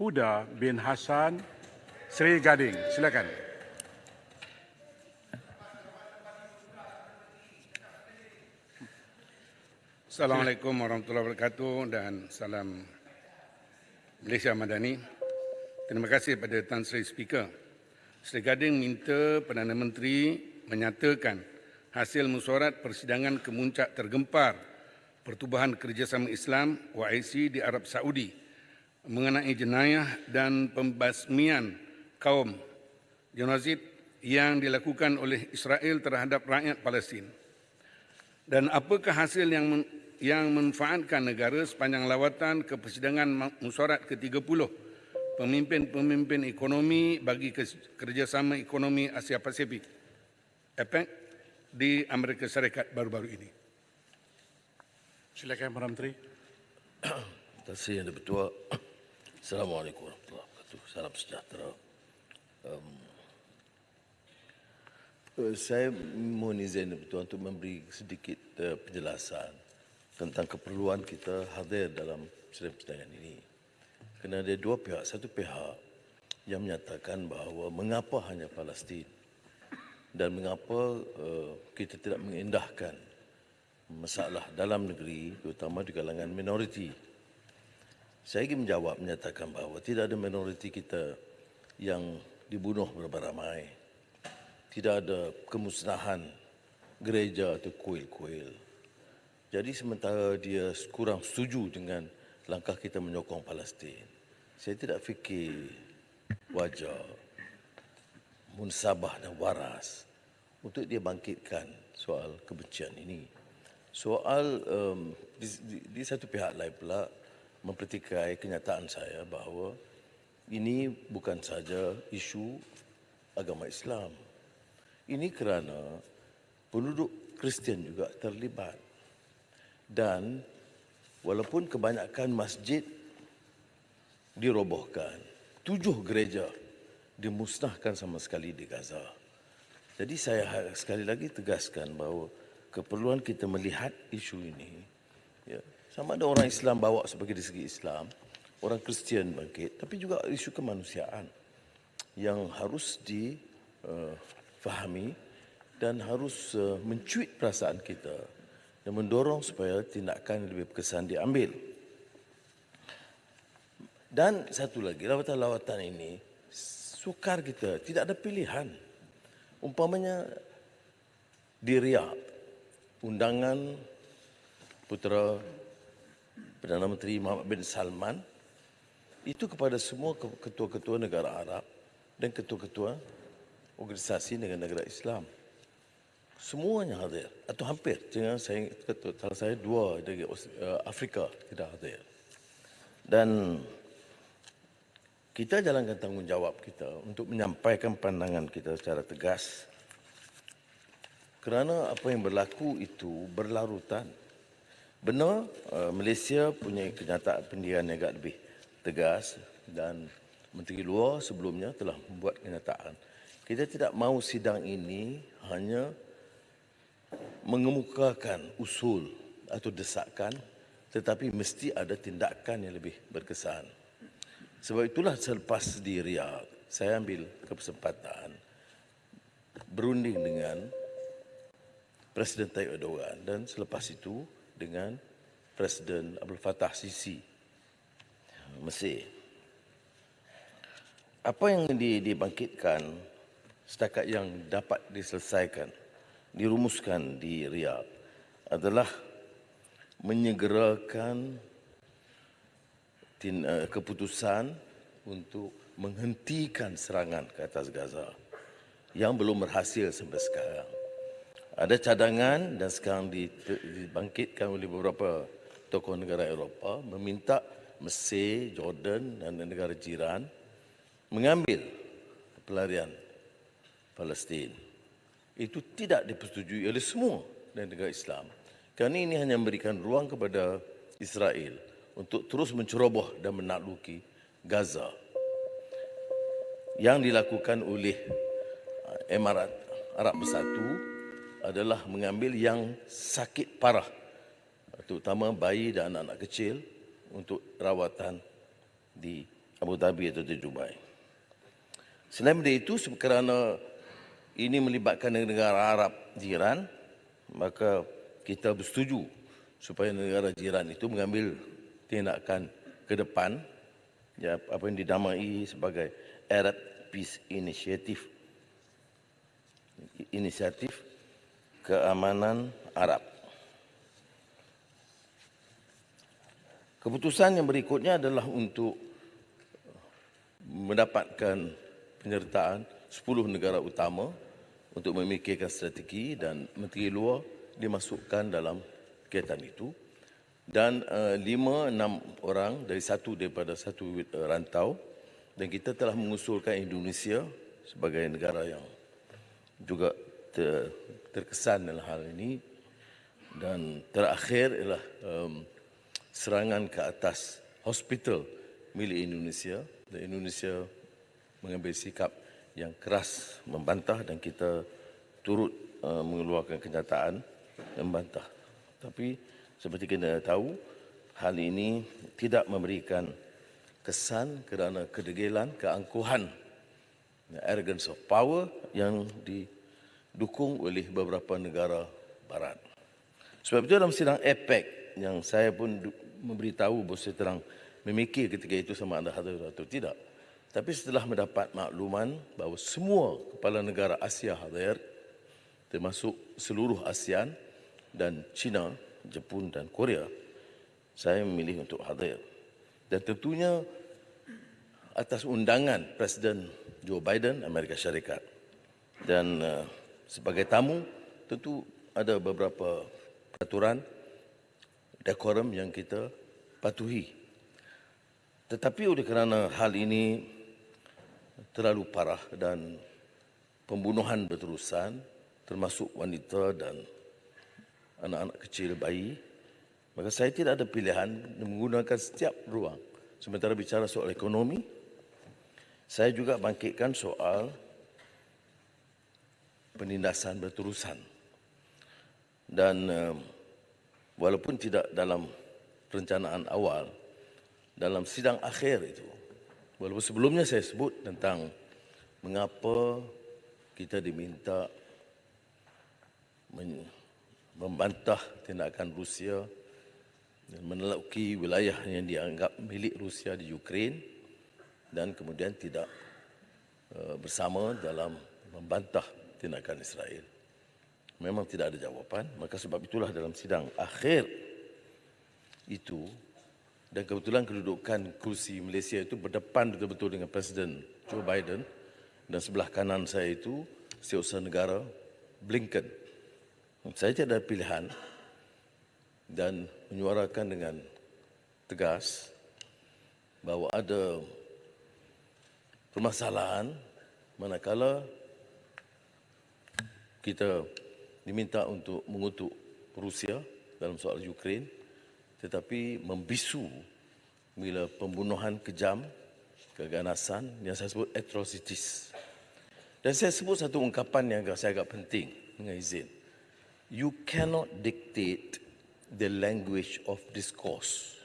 Huda bin Hassan Sri Gading. Silakan. Assalamualaikum warahmatullahi wabarakatuh dan salam Malaysia Madani. Terima kasih kepada Tan Sri Speaker. Sri Gading minta Perdana Menteri menyatakan hasil mesyuarat persidangan kemuncak tergempar Pertubuhan Kerjasama Islam OIC di Arab Saudi mengenai jenayah dan pembasmian kaum genosid yang dilakukan oleh Israel terhadap rakyat Palestin. Dan apakah hasil yang memanfaatkan negara sepanjang lawatan ke persidangan mesyuarat ke-30 pemimpin-pemimpin ekonomi bagi kerjasama ekonomi Asia Pasifik APEC di Amerika Syarikat baru-baru ini. Silakan Perdana Menteri. Terima kasih Yang Di-Pertua. Assalamualaikum warahmatullahi wabarakatuh. Salam sejahtera. Saya mohon izin Yang Di-Pertua untuk memberi sedikit penjelasan tentang keperluan kita hadir dalam persidangan ini. Kerana ada dua pihak. Satu pihak yang menyatakan bahawa mengapa hanya Palestin dan mengapa kita tidak mengindahkan masalah dalam negeri, terutama di kalangan minoriti. Saya ingin menjawab menyatakan bahawa tidak ada minoriti kita yang dibunuh beramai-ramai. Tidak ada kemusnahan gereja atau kuil-kuil. Jadi sementara dia kurang setuju dengan langkah kita menyokong Palestin, saya tidak fikir wajar, munsabah dan waras untuk dia bangkitkan soal kebencian ini. Soal di satu pihak lain pula mempertikai kenyataan saya bahawa ini bukan saja isu agama Islam. Ini kerana penduduk Kristian juga terlibat. Dan walaupun kebanyakan masjid dirobohkan, 7 gereja dimusnahkan sama sekali di Gaza. Jadi saya sekali lagi tegaskan bahawa keperluan kita melihat isu ini, ya, sama ada orang Islam bawa sebagai dari segi Islam, orang Kristian bangkit, tapi juga isu kemanusiaan yang harus difahami dan harus mencuit perasaan kita dan mendorong supaya tindakan yang lebih berkesan diambil. Dan satu lagi, lawatan-lawatan ini sukar kita, tidak ada pilihan. Umpamanya di Riyadh, undangan putera Perdana Menteri Mohammed bin Salman itu kepada semua ketua-ketua negara Arab dan ketua-ketua organisasi negara-negara Islam. Semuanya hadir atau hampir. Jangan saya kata, kalau saya 2 dari Afrika tidak hadir. Dan kita jalankan tanggungjawab kita untuk menyampaikan pandangan kita secara tegas. Kerana apa yang berlaku itu berlarutan. Benar, Malaysia punya kenyataan pendirian yang agak lebih tegas dan Menteri Luar sebelumnya telah membuat kenyataan. Kita tidak mahu sidang ini hanya mengemukakan usul atau desakan, tetapi mesti ada tindakan yang lebih berkesan. Sebab itulah selepas di Riyadh, saya ambil kesempatan berunding dengan Presiden Tayyip Erdogan dan selepas itu dengan Presiden Abdul Fattah Sisi, Mesir. Apa yang dibangkitkan setakat yang dapat diselesaikan, dirumuskan di Riyadh adalah menyegerakan keputusan untuk menghentikan serangan ke atas Gaza yang belum berhasil sampai sekarang. Ada cadangan dan sekarang dibangkitkan oleh beberapa tokoh negara Eropah meminta Mesir, Jordan dan negara jiran mengambil pelarian Palestin. Itu tidak dipersetujui oleh semua negara Islam. Kerana ini hanya memberikan ruang kepada Israel untuk terus menceroboh dan menakluki Gaza. Yang dilakukan oleh Emirat Arab Bersatu adalah mengambil yang sakit parah, terutama bayi dan anak-anak kecil untuk rawatan di Abu Dhabi atau di Dubai. Selain dari itu, kerana ini melibatkan negara Arab jiran, maka kita bersetuju supaya negara jiran itu mengambil tindakan ke depan, ya, apa yang dinamai sebagai Arab Peace Initiative, inisiatif keamanan Arab. Keputusan yang berikutnya adalah untuk mendapatkan penyertaan 10 negara utama untuk memikirkan strategi, dan Menteri Luar dimasukkan dalam kegiatan itu, dan 5-6 orang daripada satu rantau, dan kita telah mengusulkan Indonesia sebagai negara yang juga terkesan dalam hal ini. Dan terakhir ialah serangan ke atas hospital milik Indonesia, dan Indonesia mengambil sikap yang keras membantah, dan kita turut mengeluarkan kenyataan membantah. Tapi seperti kita tahu, hal ini tidak memberikan kesan kerana kedegilan, keangkuhan, arrogance of power yang didukung oleh beberapa negara barat. Sebab itu dalam sidang APEC yang saya pun memberitahu bahawa saya terang memikir ketika itu sama ada hadir atau tidak. Tapi setelah mendapat makluman bahawa semua kepala negara Asia hadir, termasuk seluruh ASEAN dan China, Jepun dan Korea, saya memilih untuk hadir. Dan tentunya atas undangan Presiden Joe Biden, Amerika Syarikat. Dan sebagai tamu, tentu ada beberapa peraturan dekorum yang kita patuhi. Tetapi oleh kerana hal ini terlalu parah dan pembunuhan berterusan, termasuk wanita dan anak-anak kecil, bayi, maka saya tidak ada pilihan menggunakan setiap ruang. Sementara bicara soal ekonomi, saya juga bangkitkan soal penindasan berterusan. Dan walaupun tidak dalam perencanaan awal, dalam sidang akhir itu, walaupun sebelumnya saya sebut tentang mengapa kita diminta membantah tindakan Rusia dan meneluki wilayah yang dianggap milik Rusia di Ukraine, dan kemudian tidak bersama dalam membantah tindakan Israel. Memang tidak ada jawapan, maka sebab itulah dalam sidang akhir itu, dan kebetulan kedudukan kursi Malaysia itu berdepan betul-betul dengan Presiden Joe Biden, dan sebelah kanan saya itu Setiausaha Negara Blinken. Saya tidak ada pilihan dan menyuarakan dengan tegas bahawa ada permasalahan manakala kita diminta untuk mengutuk Rusia dalam soal Ukraine, tetapi membisu bila pembunuhan kejam, keganasan yang saya sebut atrocities. Dan saya sebut satu ungkapan yang saya agak penting dengan izin. You cannot dictate the language of discourse.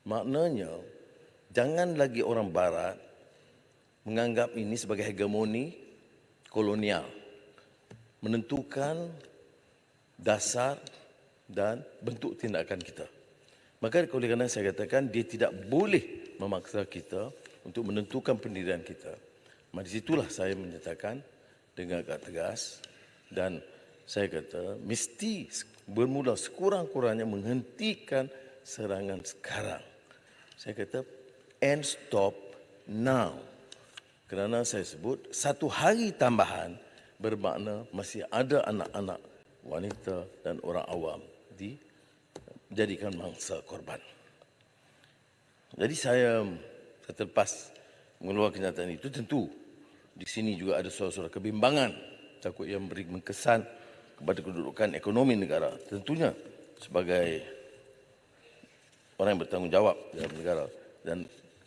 Maknanya, jangan lagi orang Barat menganggap ini sebagai hegemoni kolonial, menentukan dasar dan bentuk tindakan kita. Maka oleh kerana saya katakan dia tidak boleh memaksa kita untuk menentukan pendirian kita. Maka di situlah saya menyatakan dengan agak tegas, dan saya kata mesti bermula sekurang-kurangnya menghentikan serangan sekarang. Saya kata and stop now. Kerana saya sebut satu hari tambahan bermakna masih ada anak-anak, wanita dan orang awam dijadikan mangsa korban. Jadi saya selepas mengeluarkan kenyataan itu, tentu di sini juga ada suara-suara kebimbangan, takut yang beri kesan kepada kedudukan ekonomi negara. Tentunya sebagai orang yang bertanggungjawab dalam negara dan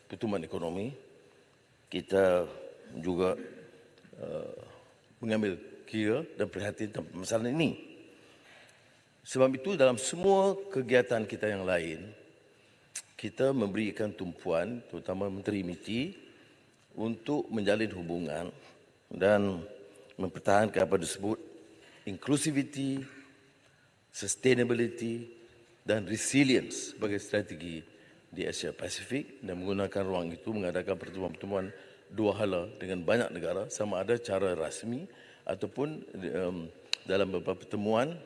pertumbuhan ekonomi, kita juga mengambil kira dan perhatian tentang masalah ini. Sebab itu dalam semua kegiatan kita yang lain, kita memberikan tumpuan, terutama Menteri MITI, untuk menjalin hubungan dan mempertahankan apa disebut inclusivity, sustainability dan resilience sebagai strategi di Asia Pasifik dan menggunakan ruang itu mengadakan pertemuan-pertemuan dua hala dengan banyak negara sama ada cara rasmi ataupun dalam beberapa pertemuan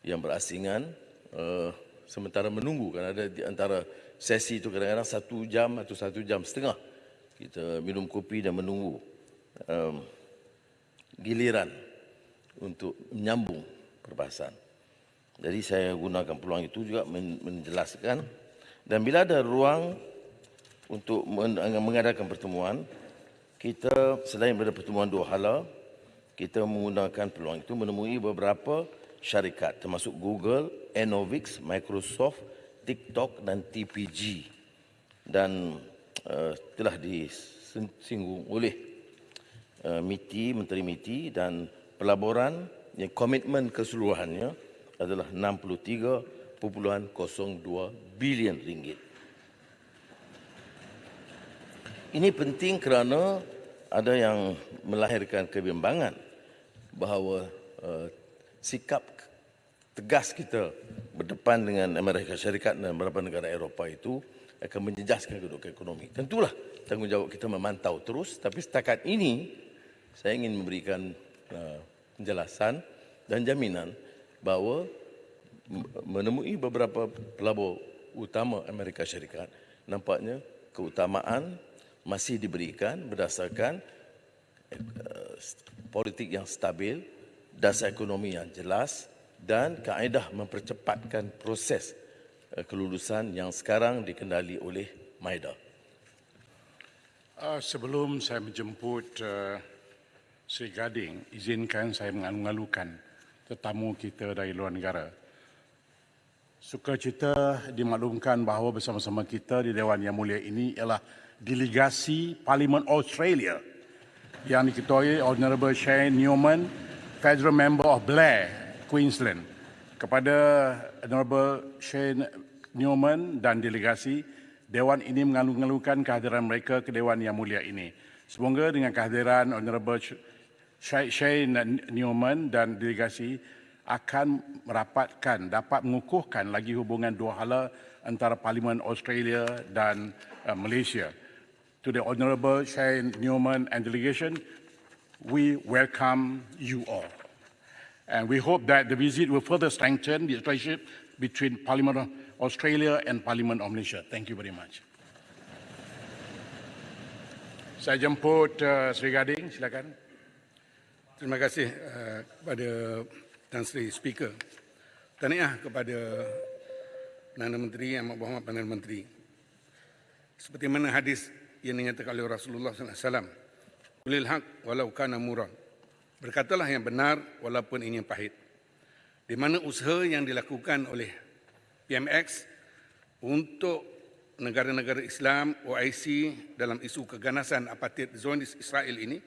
yang berasingan sementara menunggu, kan ada di antara sesi itu kadang-kadang 1 jam atau 1 jam setengah kita minum kopi dan menunggu giliran untuk menyambung perbahasan. Jadi saya gunakan peluang itu juga menjelaskan, dan bila ada ruang untuk mengadakan pertemuan, kita selain pada pertemuan dua hala, kita menggunakan peluang itu menemui beberapa syarikat termasuk Google, Enovix, Microsoft, TikTok dan TPG, dan telah disinggung oleh MITI, Menteri MITI, dan pelaburan yang komitmen keseluruhannya adalah 63.02 bilion ringgit. Ini penting kerana ada yang melahirkan kebimbangan bahawa sikap tegas kita berdepan dengan Amerika Syarikat dan beberapa negara Eropah itu akan menjejaskan kedudukan ekonomi. Tentulah tanggungjawab kita memantau terus, tapi setakat ini saya ingin memberikan penjelasan dan jaminan bahawa menemui beberapa pelabur utama Amerika Syarikat, nampaknya keutamaan masih diberikan berdasarkan politik yang stabil, dasar ekonomi yang jelas dan kaedah mempercepatkan proses kelulusan yang sekarang dikendali oleh MIDA. Sebelum saya menjemput Sri Gading, izinkan saya mengalu-alukan tetamu kita dari luar negara. Sukacita dimaklumkan bahawa bersama-sama kita di Dewan Yang Mulia ini ialah delegasi Parlimen Australia yang diketuai Honourable Shane Newman, Federal Member of Blair, Queensland. Kepada Honourable Shane Newman dan delegasi, Dewan ini mengalu-alukan kehadiran mereka ke Dewan Yang Mulia ini. Semoga dengan kehadiran Honourable Shane Newman dan delegasi akan dapat mengukuhkan lagi hubungan dua hala antara Parlimen Australia dan Malaysia. To the Honourable Shane Newman and delegation, we welcome you all. And we hope that the visit will further strengthen the relationship between Parliament of Australia and Parliament of Malaysia. Thank you very much. Saya jemput Sri Gading, silakan. Terima kasih kepada Tan Sri Speaker. Tahniah kepada Perdana Menteri, Amat Berhormat Perdana Menteri. Seperti mana hadis yang dinyatakan oleh Rasulullah SAW, "Qulil haq walau kana murran." Berkatalah yang benar walaupun ini pahit. Di mana usaha yang dilakukan oleh PMX untuk negara-negara Islam OIC dalam isu keganasan apartheid Zionis Israel ini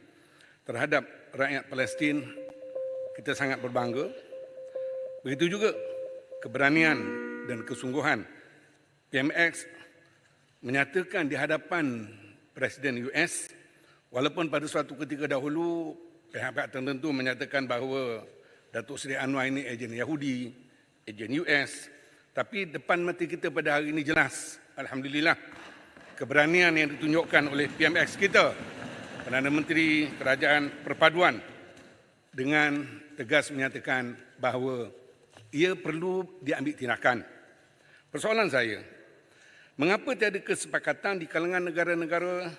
terhadap rakyat Palestin, kita sangat berbangga. Begitu juga keberanian dan kesungguhan PMX menyatakan di hadapan Presiden US, walaupun pada suatu ketika dahulu pihak-pihak tertentu menyatakan bahawa Datuk Seri Anwar ini ejen Yahudi, ejen US, tapi depan mata kita pada hari ini jelas, alhamdulillah, keberanian yang ditunjukkan oleh PMX kita, Perdana Menteri Kerajaan Perpaduan, dengan tegas menyatakan bahawa ia perlu diambil tindakan. Persoalan saya, mengapa tiada kesepakatan di kalangan negara-negara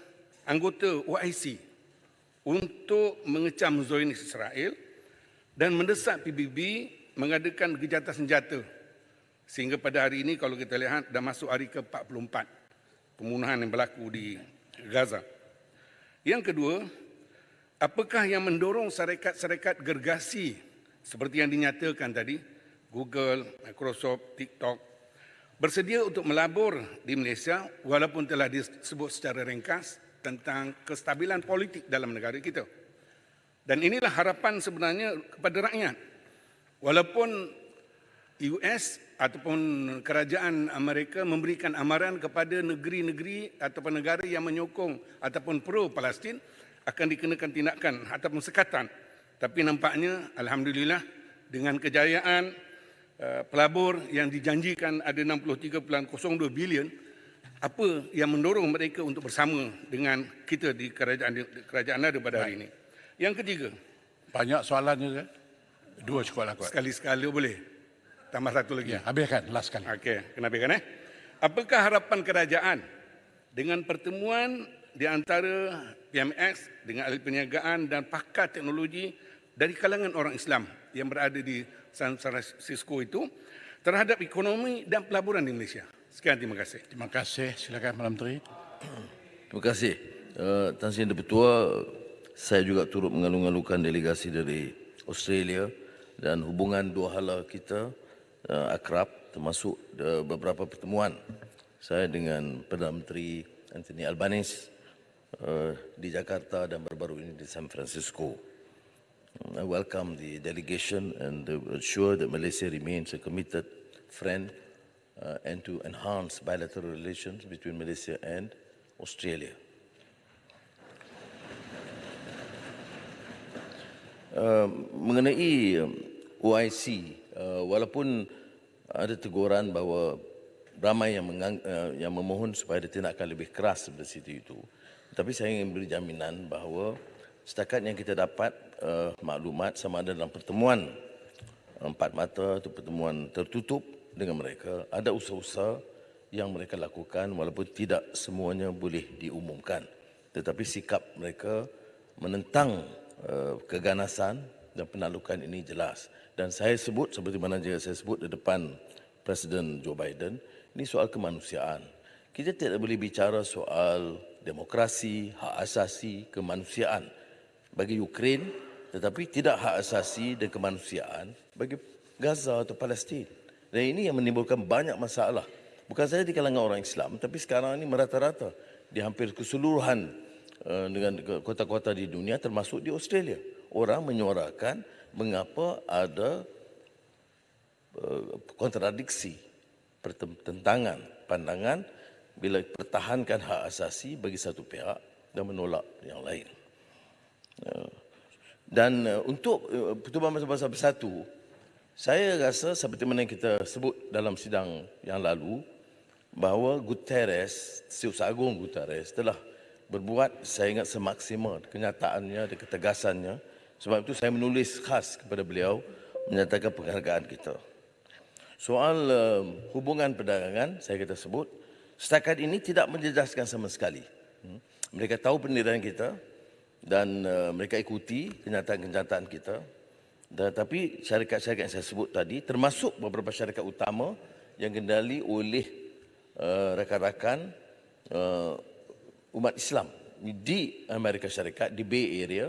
anggota OIC untuk mengecam Zionis Israel dan mendesak PBB mengadakan gencatan senjata, sehingga pada hari ini kalau kita lihat dah masuk hari ke-44 pembunuhan yang berlaku di Gaza. Yang kedua, apakah yang mendorong syarikat-syarikat gergasi seperti yang dinyatakan tadi, Google, Microsoft, TikTok, bersedia untuk melabur di Malaysia walaupun telah disebut secara ringkas tentang kestabilan politik dalam negara kita. Dan inilah harapan sebenarnya kepada rakyat. Walaupun US ataupun kerajaan Amerika memberikan amaran kepada negeri-negeri ataupun negara yang menyokong ataupun pro Palestin akan dikenakan tindakan ataupun sekatan. Tapi nampaknya alhamdulillah dengan kejayaan pelabur yang dijanjikan ada 63.02 bilion, apa yang mendorong mereka untuk bersama dengan kita di kerajaan ada pada hari ini. Yang ketiga, Banyak soalannya, Ustaz. Dua cukup lah kuat. sekali-sekala boleh tambah satu lagi. Ya, habiskan, last kali. Okey, kena habiskan. Apakah harapan kerajaan dengan pertemuan di antara PMX dengan ahli perniagaan dan pakar teknologi dari kalangan orang Islam yang berada di San Francisco itu terhadap ekonomi dan pelaburan di Malaysia? Sekian, terima kasih. Terima kasih. Silakan, Perdana Menteri. Terima kasih. Tan Sri Yang Di-Pertua, saya juga turut mengalu-alukan delegasi dari Australia dan hubungan dua hala kita akrab, termasuk beberapa pertemuan saya dengan Perdana Menteri Anthony Albanese di Jakarta dan baru-baru ini di San Francisco. I welcome the delegation and assure that Malaysia remains a committed friend and to enhance bilateral relations between Malaysia and Australia. Mengenai OIC, walaupun ada teguran bahawa ramai yang memohon supaya ada tindakan lebih keras seperti itu, tapi saya ingin beri jaminan bahawa setakat yang kita dapat maklumat sama ada dalam pertemuan empat mata atau pertemuan tertutup dengan mereka, ada usaha-usaha yang mereka lakukan walaupun tidak semuanya boleh diumumkan. Tetapi sikap mereka menentang keganasan dan penaklukan ini jelas. Dan saya sebut, seperti mana juga saya sebut di depan Presiden Joe Biden, ini soal kemanusiaan. Kita tidak boleh bicara soal demokrasi, hak asasi, kemanusiaan bagi Ukraine, tetapi tidak hak asasi dan kemanusiaan bagi Gaza atau Palestin. Dan ini yang menimbulkan banyak masalah. Bukan saja di kalangan orang Islam, tapi sekarang ini merata-rata di hampir keseluruhan dengan kota-kota di dunia, termasuk di Australia. Orang menyuarakan mengapa ada kontradiksi, pertentangan pandangan bila pertahankan hak asasi bagi satu pihak dan menolak yang lain. Dan untuk pertubuhan bangsa bersatu, saya rasa seperti mana yang kita sebut dalam sidang yang lalu, bahawa Guterres, Setiausaha Agung Guterres telah berbuat, saya ingat, semaksimal kenyataannya dan ketegasannya. Sebab itu saya menulis khas kepada beliau menyatakan penghargaan kita. Soal hubungan perdagangan, saya kata sebut, setakat ini tidak menjejaskan sama sekali. Mereka tahu pendirian kita dan mereka ikuti kenyataan-kenyataan kita. Tetapi syarikat-syarikat yang saya sebut tadi, termasuk beberapa syarikat utama yang kendali oleh rakan-rakan umat Islam di Amerika Syarikat, di Bay Area,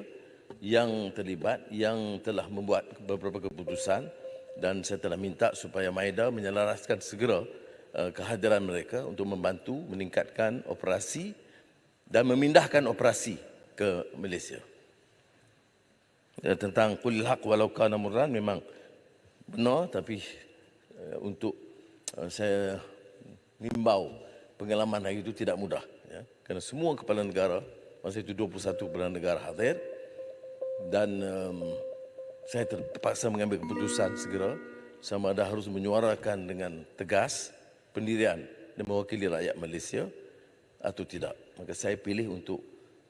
yang terlibat, yang telah membuat beberapa keputusan, dan saya telah minta supaya MAIDA menyelaraskan segera kehadiran mereka untuk membantu meningkatkan operasi dan memindahkan operasi ke Malaysia. Tentang qulil haq walau kana murran memang benar, tapi untuk saya nimbau pengalaman hari itu tidak mudah, ya, kerana semua kepala negara, masa itu 21 kepala negara hadir, dan saya terpaksa mengambil keputusan segera sama ada harus menyuarakan dengan tegas pendirian dan mewakili rakyat Malaysia atau tidak. Maka saya pilih untuk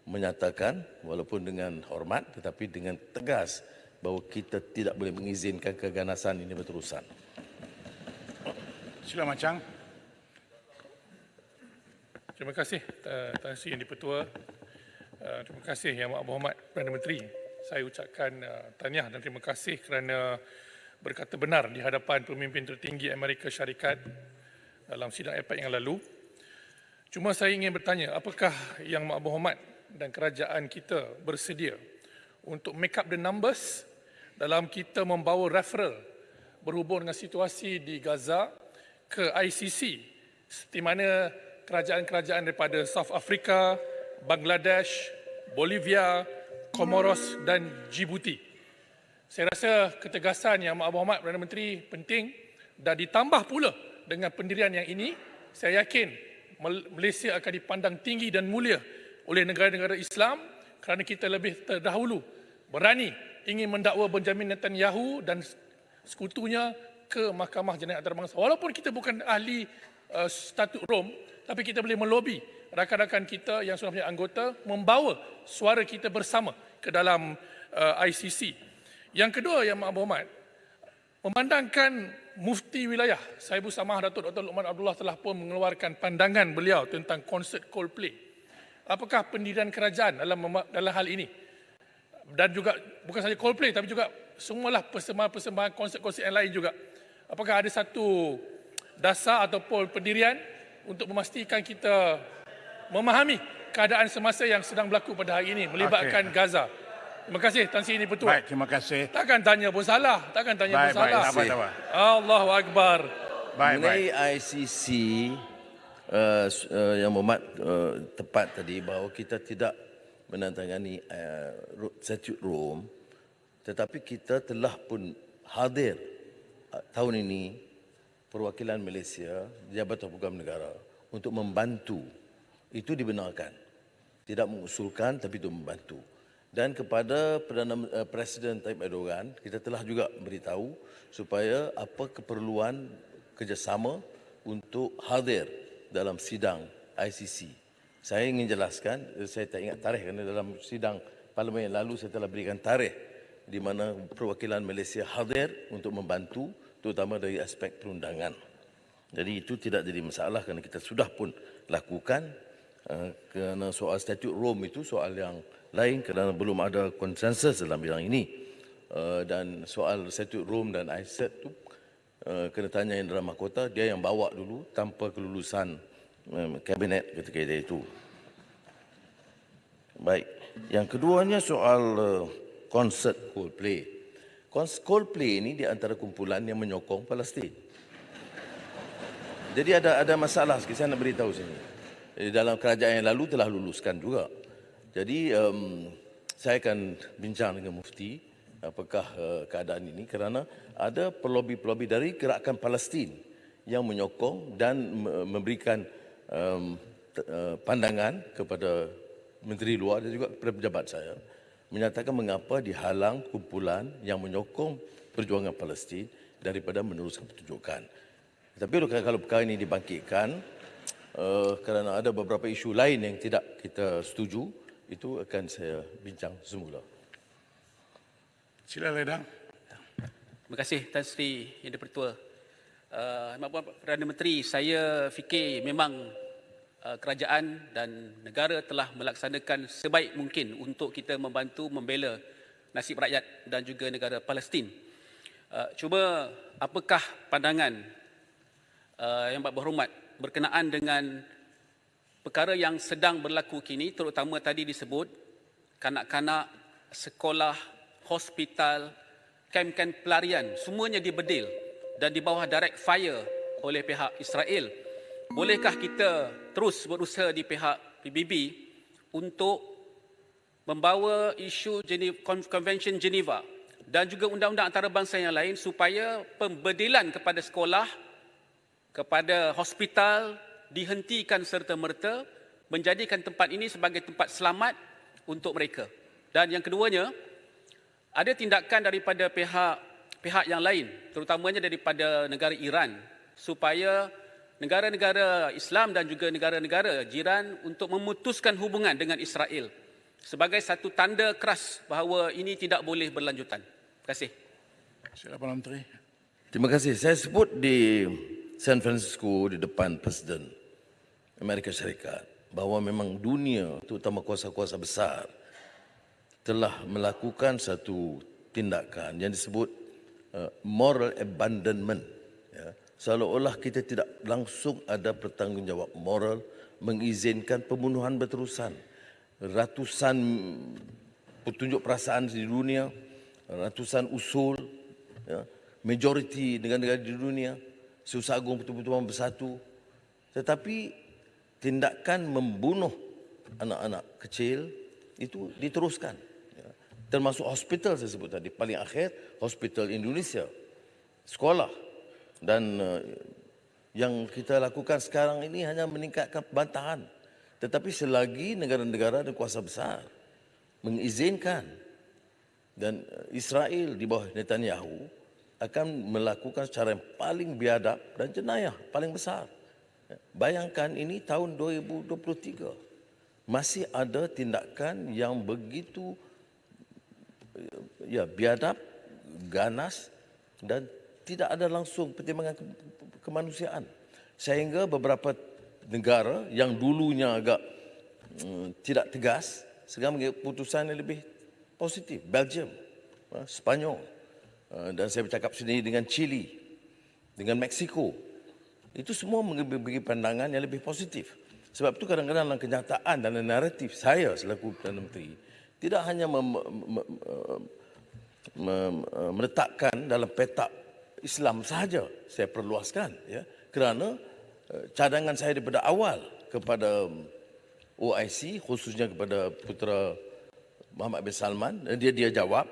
menyatakan walaupun dengan hormat tetapi dengan tegas bahawa kita tidak boleh mengizinkan keganasan ini berterusan. Sila Macang. Terima kasih Tan Sri Yang Di-Pertua. Terima kasih Yang Amat Berhormat Perdana Menteri. Saya ucapkan tahniah dan terima kasih kerana berkata benar di hadapan pemimpin tertinggi Amerika Syarikat dalam sidang APEC yang lalu. Cuma saya ingin bertanya, apakah Yang Amat Berhormat dan kerajaan kita bersedia untuk make up the numbers dalam kita membawa referral berhubung dengan situasi di Gaza ke ICC, seperti mana kerajaan-kerajaan daripada South Africa, Bangladesh, Bolivia, Comoros dan Djibouti. Saya rasa ketegasan Yang Amat Berhormat Perdana Menteri penting Dan ditambah pula dengan pendirian yang ini, saya yakin Malaysia akan dipandang tinggi dan mulia oleh negara-negara Islam kerana kita lebih terdahulu berani ingin mendakwa Benjamin Netanyahu dan sekutunya ke Mahkamah Jenayah Antarabangsa. Walaupun kita bukan ahli statut Rom, tapi kita boleh melobi rakan-rakan kita yang sudah menjadi anggota membawa suara kita bersama ke dalam ICC. Yang kedua, Yang Berhormat, memandangkan Mufti Wilayah Sahibu Samah Datuk Dr. Luqman Abdullah telah pun mengeluarkan pandangan beliau tentang konsert Coldplay. Apakah pendirian kerajaan dalam hal ini? Dan juga bukan sahaja Coldplay tapi juga semualah persembahan-persembahan konsert-konsert yang lain juga. Apakah ada satu dasar ataupun pendirian untuk memastikan kita memahami keadaan semasa yang sedang berlaku pada hari ini melibatkan Gaza? Terima kasih Tan Sri Ini Pertua. Baik, terima kasih. Takkan tanya pun salah. Takkan tanya pun Baik, salah. tak apa. Allahu Akbar. Baik. Mengenai ICC, Yang Berhormat tepat tadi bahawa kita tidak menandatangani Statut Rom, tetapi kita telah pun hadir tahun ini perwakilan Malaysia, Jabatan Peguam Negara untuk membantu. Itu dibenarkan. Tidak mengusulkan tapi itu membantu. Dan kepada Presiden Tayyip Erdogan, kita telah juga beritahu supaya apa keperluan kerjasama untuk hadir dalam sidang ICC. Saya ingin jelaskan, saya tak ingat tarikh kerana dalam sidang parlimen yang lalu saya telah berikan tarikh di mana perwakilan Malaysia hadir untuk membantu, terutama dari aspek perundangan. Jadi itu tidak jadi masalah kerana kita sudah pun lakukan. Kerana soal statut Rom itu soal yang lain kerana belum ada konsensus dalam bidang ini. Dan soal statut Rom dan ICET itu kena tanya Indra Mahkota, dia yang bawa dulu tanpa kelulusan kabinet ketika itu. Baik, yang keduanya soal konsert Coldplay. Coldplay ini di antara kumpulan yang menyokong Palestin. Jadi ada masalah sikit, saya nak beritahu sini. Dalam kerajaan yang lalu telah luluskan juga. Jadi saya akan bincang dengan Mufti apakah keadaan ini kerana ada pelobi-pelobi dari gerakan Palestin yang menyokong dan memberikan pandangan kepada Menteri Luar dan juga kepada pejabat saya menyatakan mengapa dihalang kumpulan yang menyokong perjuangan Palestin daripada meneruskan pertunjukan. Tapi kalau perkara ini dibangkitkan kerana ada beberapa isu lain yang tidak kita setuju, itu akan saya bincang semula. Sila Ledang. Terima kasih Tan Sri Yang di-Pertua. Perdana Menteri, saya fikir memang kerajaan dan negara telah melaksanakan sebaik mungkin untuk kita membantu membela nasib rakyat dan juga negara Palestin. Cuma apakah pandangan Yang Berhormat berkenaan dengan perkara yang sedang berlaku kini, terutama tadi disebut kanak-kanak, sekolah, hospital, kem-kem pelarian, semuanya dibedil dan di bawah direct fire oleh pihak Israel. Bolehkah kita terus berusaha di pihak PBB untuk membawa isu Convention Geneva dan juga undang-undang antarabangsa yang lain supaya pembedilan kepada sekolah, kepada hospital dihentikan serta-merta, menjadikan tempat ini sebagai tempat selamat untuk mereka. Dan yang keduanya, ada tindakan daripada pihak yang lain, terutamanya daripada negara Iran, supaya negara-negara Islam dan juga negara-negara jiran untuk memutuskan hubungan dengan Israel sebagai satu tanda keras bahawa ini tidak boleh berlanjutan. Terima kasih. Sila Perdana Menteri. Terima kasih. Saya sebut di San Francisco di depan Presiden Amerika Syarikat bahawa memang dunia, terutama kuasa-kuasa besar, telah melakukan satu tindakan yang disebut moral abandonment. Ya. Seolah-olah kita tidak langsung ada bertanggungjawab moral mengizinkan pembunuhan berterusan. Ratusan petunjuk perasaan di dunia, ratusan usul, ya, majoriti negara-negara di dunia, Susah Agung betul-betul bersatu. Tetapi tindakan membunuh anak-anak kecil itu diteruskan. Ya. Termasuk hospital saya sebut tadi. Paling akhir, hospital Indonesia. Sekolah. Dan yang kita lakukan sekarang ini hanya meningkatkan bantahan. Tetapi selagi negara-negara dan kuasa besar mengizinkan dan Israel di bawah Netanyahu akan melakukan secara yang paling biadab dan jenayah paling besar. Bayangkan ini tahun 2023. Masih ada tindakan yang begitu biadab, ganas dan tidak ada langsung pertimbangan kemanusiaan. Sehingga beberapa negara yang dulunya agak tidak tegas sekarang mengambil keputusan yang lebih positif. Belgium, Spanyol, dan saya bercakap sendiri dengan Chile, dengan Meksiko. Itu semua memberi pandangan yang lebih positif. Sebab itu kadang-kadang dalam kenyataan dan naratif saya selaku Perdana Menteri tidak hanya meletakkan dalam petak Islam sahaja, saya perluaskan, ya, kerana cadangan saya daripada awal kepada OIC, khususnya kepada putera Muhammad bin Salman, dia jawab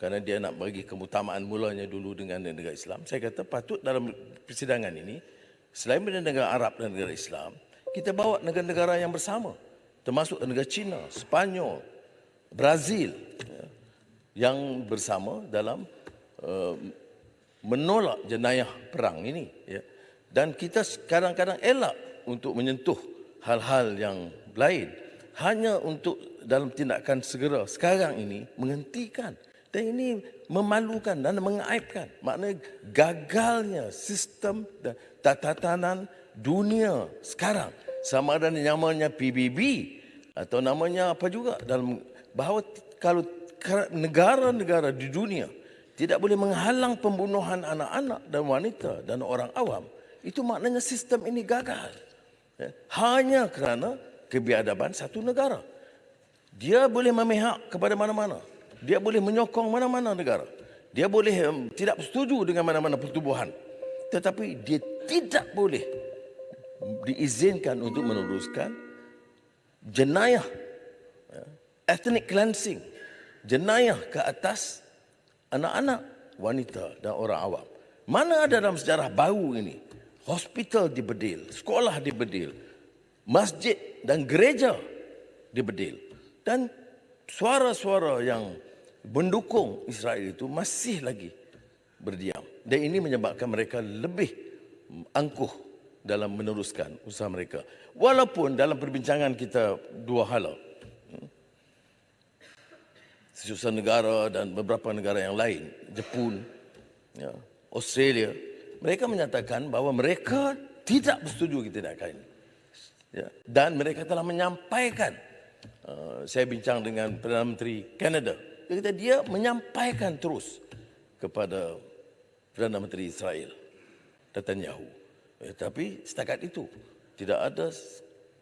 kerana dia nak bagi keutamaan mulanya dulu dengan negara Islam. Saya kata patut dalam persidangan ini, selain negara Arab dan negara Islam, kita bawa negara-negara yang bersama, termasuk negara China, Sepanyol, Brazil, yang bersama dalam menolak jenayah perang ini. Ya. Dan kita kadang-kadang elak untuk menyentuh hal-hal yang lain, hanya untuk dalam tindakan segera sekarang ini menghentikan. Dan ini memalukan dan mengaibkan. Maknanya gagalnya sistem dan tatanan dunia sekarang. Sama ada namanya PBB atau namanya apa juga. Dalam bahawa kalau negara-negara di dunia tidak boleh menghalang pembunuhan anak-anak dan wanita dan orang awam, itu maknanya sistem ini gagal. Hanya kerana kebiadaban satu negara. Dia boleh memihak kepada mana-mana. Dia boleh menyokong mana-mana negara. Dia boleh tidak setuju dengan mana-mana pertubuhan. Tetapi dia tidak boleh diizinkan untuk meneruskan jenayah, ethnic cleansing, jenayah ke atas anak-anak, wanita dan orang awam. Mana ada dalam sejarah baru ini hospital dibedil, sekolah dibedil, masjid dan gereja dibedil, dan suara-suara yang mendukung Israel itu masih lagi berdiam. Dan ini menyebabkan mereka lebih angkuh dalam meneruskan usaha mereka. Walaupun dalam perbincangan kita dua hala, Sejumlah negara dan beberapa negara yang lain, Jepun, ya, Australia, mereka menyatakan bahawa mereka tidak bersetuju tindakan ini. Ya, dan mereka telah menyampaikan, saya bincang dengan Perdana Menteri Kanada, dia kata dia menyampaikan terus kepada Perdana Menteri Israel, Netanyahu. Tapi setakat itu, tidak ada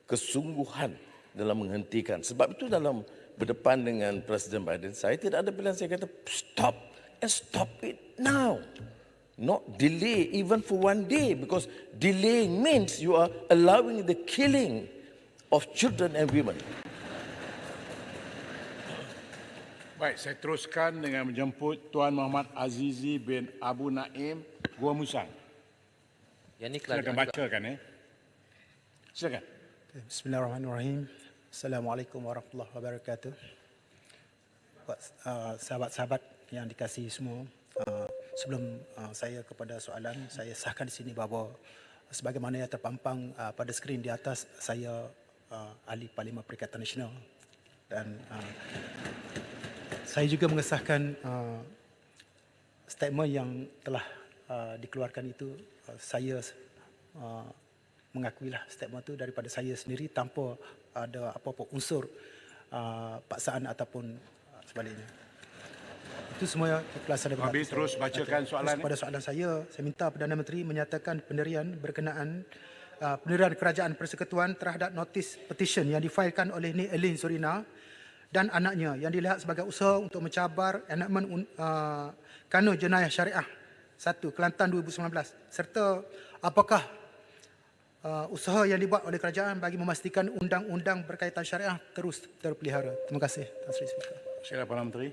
kesungguhan dalam menghentikan. Sebab itu dalam berdepan dengan Presiden Biden, saya tidak ada pilihan. Saya kata stop and stop it now. Not delay even for one day, because delaying means you are allowing the killing of children and women. Baik, saya teruskan dengan menjemput Tuan Muhammad Azizi bin Abu Naim, Gua Musang. Yang ni Silakan bacakan. Silakan. Bismillahirrahmanirrahim. Assalamualaikum warahmatullahi wabarakatuh. Sahabat-sahabat yang dikasihi semua, sebelum saya kepada soalan, saya sahkan di sini bahawa sebagaimana yang terpampang pada skrin di atas, saya ahli Parlimen Perikatan Nasional, dan saya juga mengesahkan statement yang telah dikeluarkan itu. Saya mengakuilah statement itu daripada saya sendiri tanpa ada apa-apa unsur paksaan ataupun sebaliknya. Itu semua ikhlasan daripada Habis terus bacakan soalan. Pada soalan saya minta Perdana Menteri menyatakan pendirian berkenaan pendirian Kerajaan Persekutuan terhadap notis petition yang difailkan oleh Nik Elin Surina dan anaknya yang dilihat sebagai usaha untuk mencabar enakmen kanun jenayah syariah 1 Kelantan 2019, serta apakah usaha yang dibuat oleh kerajaan bagi memastikan undang-undang berkaitan syariah terus terpelihara. Terima kasih, Tuan Sri Speaker. Silakan Perdana Menteri.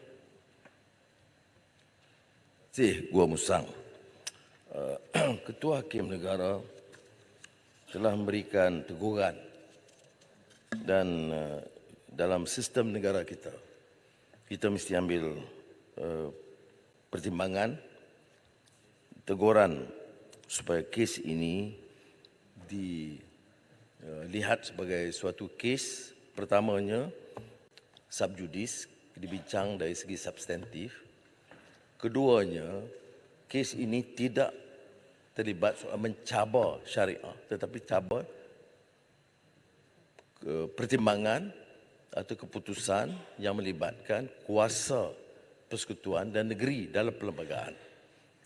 Terima kasih, Gua Musang. Ketua Hakim Negara telah memberikan teguran dan dalam sistem negara kita, kita mesti ambil pertimbangan teguran supaya kes ini dilihat sebagai suatu kes pertamanya subjudis, dibincang dari segi substantif. Keduanya, kes ini tidak terlibat soal mencabar syariah, tetapi cabar pertimbangan atau keputusan yang melibatkan kuasa persekutuan dan negeri dalam perlembagaan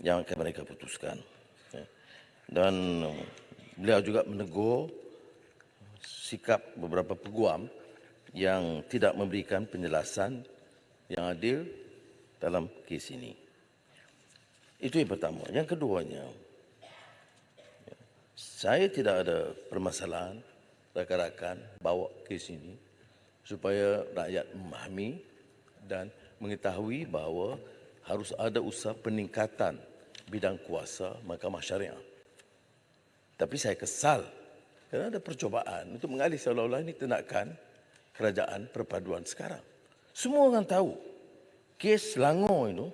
yang akan mereka putuskan. Dan beliau juga menegur sikap beberapa peguam yang tidak memberikan penjelasan yang adil dalam kes ini. Itu yang pertama. Yang keduanya, saya tidak ada permasalahan rakan-rakan bawa kes ini supaya rakyat memahami dan mengetahui bahawa harus ada usaha peningkatan bidang kuasa Mahkamah Syariah. Tapi saya kesal kerana ada percubaan untuk mengalih seolah-olah ini tindakan kerajaan perpaduan sekarang. Semua orang tahu kes Selangor itu